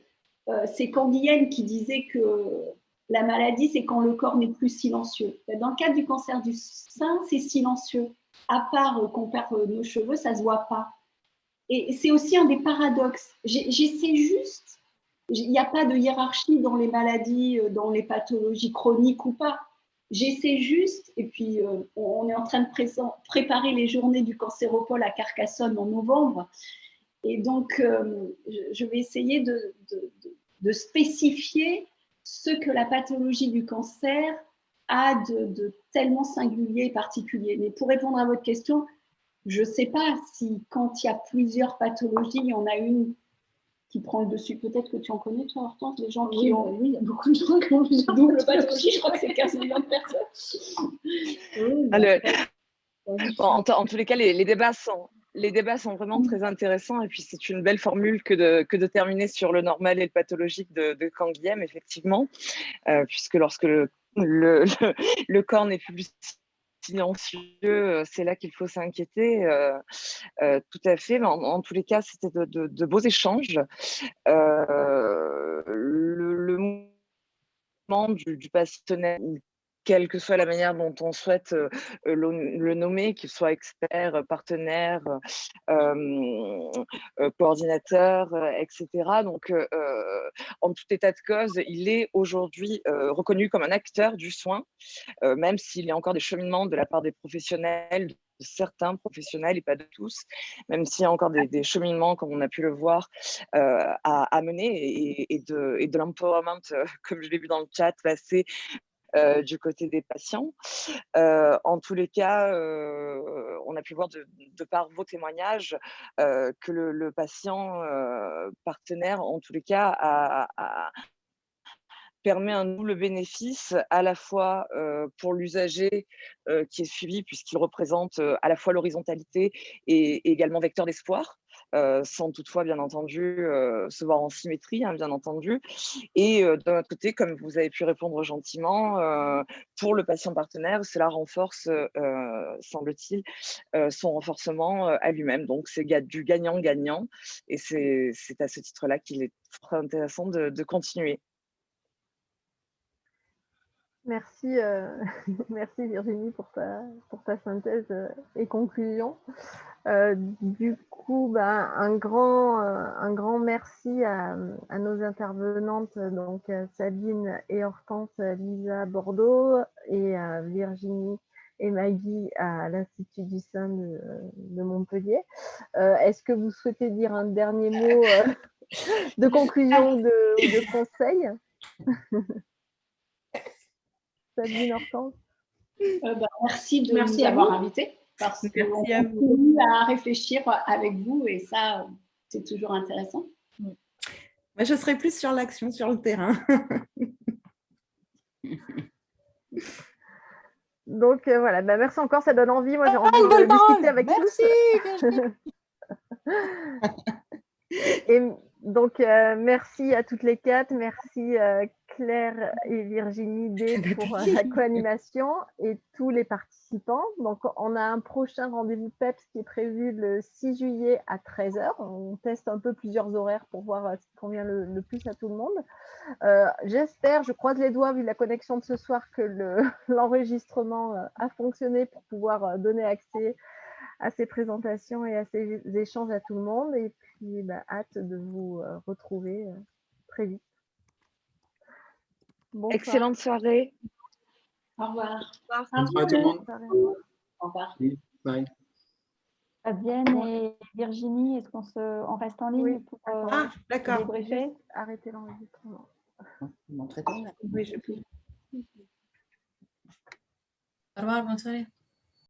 c'est Canguilhem qui disait que la maladie, c'est quand le corps n'est plus silencieux. Dans le cas du cancer du sein, c'est silencieux. À part qu'on perd nos cheveux, ça ne se voit pas. Et c'est aussi un des paradoxes. J'essaie juste, il n'y a pas de hiérarchie dans les maladies, dans les pathologies chroniques ou pas. J'essaie juste, et puis on est en train de préparer les journées du cancéropole à Carcassonne en novembre. Et donc, je vais essayer de spécifier ce que la pathologie du cancer a de tellement singulier et particulier. Mais pour répondre à votre question, je ne sais pas si quand il y a plusieurs pathologies, il y en a une qui prend le dessus. Peut-être que tu en connais, toi, Hortense, les gens qui ont... Oui, il y a beaucoup de gens qui ont une double pathologie, je crois que c'est 15 millions de personnes. Oui, en tous les cas, les débats sont vraiment très intéressants. Et puis, c'est une belle formule que de terminer sur le normal et le pathologique de Canguilhem, effectivement, puisque lorsque le corps n'est plus silencieux, c'est là qu'il faut s'inquiéter. Tout à fait. Mais en tous les cas, c'était de beaux échanges. Le mouvement du passionnel, quelle que soit la manière dont on souhaite le nommer, qu'il soit expert, partenaire, coordinateur, etc. Donc, en tout état de cause, il est aujourd'hui reconnu comme un acteur du soin, même s'il y a encore des cheminements de la part des professionnels, de certains professionnels et pas de tous, même s'il y a encore des cheminements, comme on a pu le voir, à mener et de l'empowerment, comme je l'ai vu dans le chat, passer du côté des patients. En tous les cas, on a pu voir de par vos témoignages que le patient partenaire, en tous les cas, permet un double bénéfice à la fois pour l'usager qui est suivi, puisqu'il représente à la fois l'horizontalité et également vecteur d'espoir, sans toutefois, bien entendu, se voir en symétrie, hein, bien entendu. Et d'un autre côté, comme vous avez pu répondre gentiment, pour le patient partenaire, cela renforce, semble-t-il, son renforcement à lui-même. Donc, c'est du gagnant-gagnant. Et c'est à ce titre-là qu'il est très intéressant de continuer. Merci, merci Virginie pour ta synthèse et conclusion. Du coup, un grand merci à nos intervenantes, donc Sabine et Hortense, Lisa Bordeaux et Virginie et Maggie à l'Institut du Sein de Montpellier. Est-ce que vous souhaitez dire un dernier mot de conclusion ou de conseil? Sabine, Hortense. Merci de nous avoir invités, parce qu'on continue à réfléchir avec vous et ça, c'est toujours intéressant. Moi, je serais plus sur l'action, sur le terrain. Donc voilà, merci encore, ça donne envie. Moi, j'ai envie de discuter avec tous. Et donc, merci à toutes les quatre. Merci Claire et Virginie D pour la co-animation et tous les participants. Donc, on a un prochain rendez-vous PEPS qui est prévu le 6 juillet à 13 h. On teste un peu plusieurs horaires pour voir ce qui convient le plus à tout le monde. J'espère, je croise les doigts vu la connexion de ce soir, que l'enregistrement a fonctionné pour pouvoir donner accès à ces présentations et à ces échanges à tout le monde. Et puis, hâte de vous retrouver très vite. Bonsoir. Excellente soirée. Au revoir. Bonne soirée tout le monde. Au revoir. Bye. Fabienne et Virginie, est-ce qu'on reste en ligne pour débriefer? Arrêtez l'enregistrement. Montrer ton. Oui, je peux. Au revoir, bonne soirée.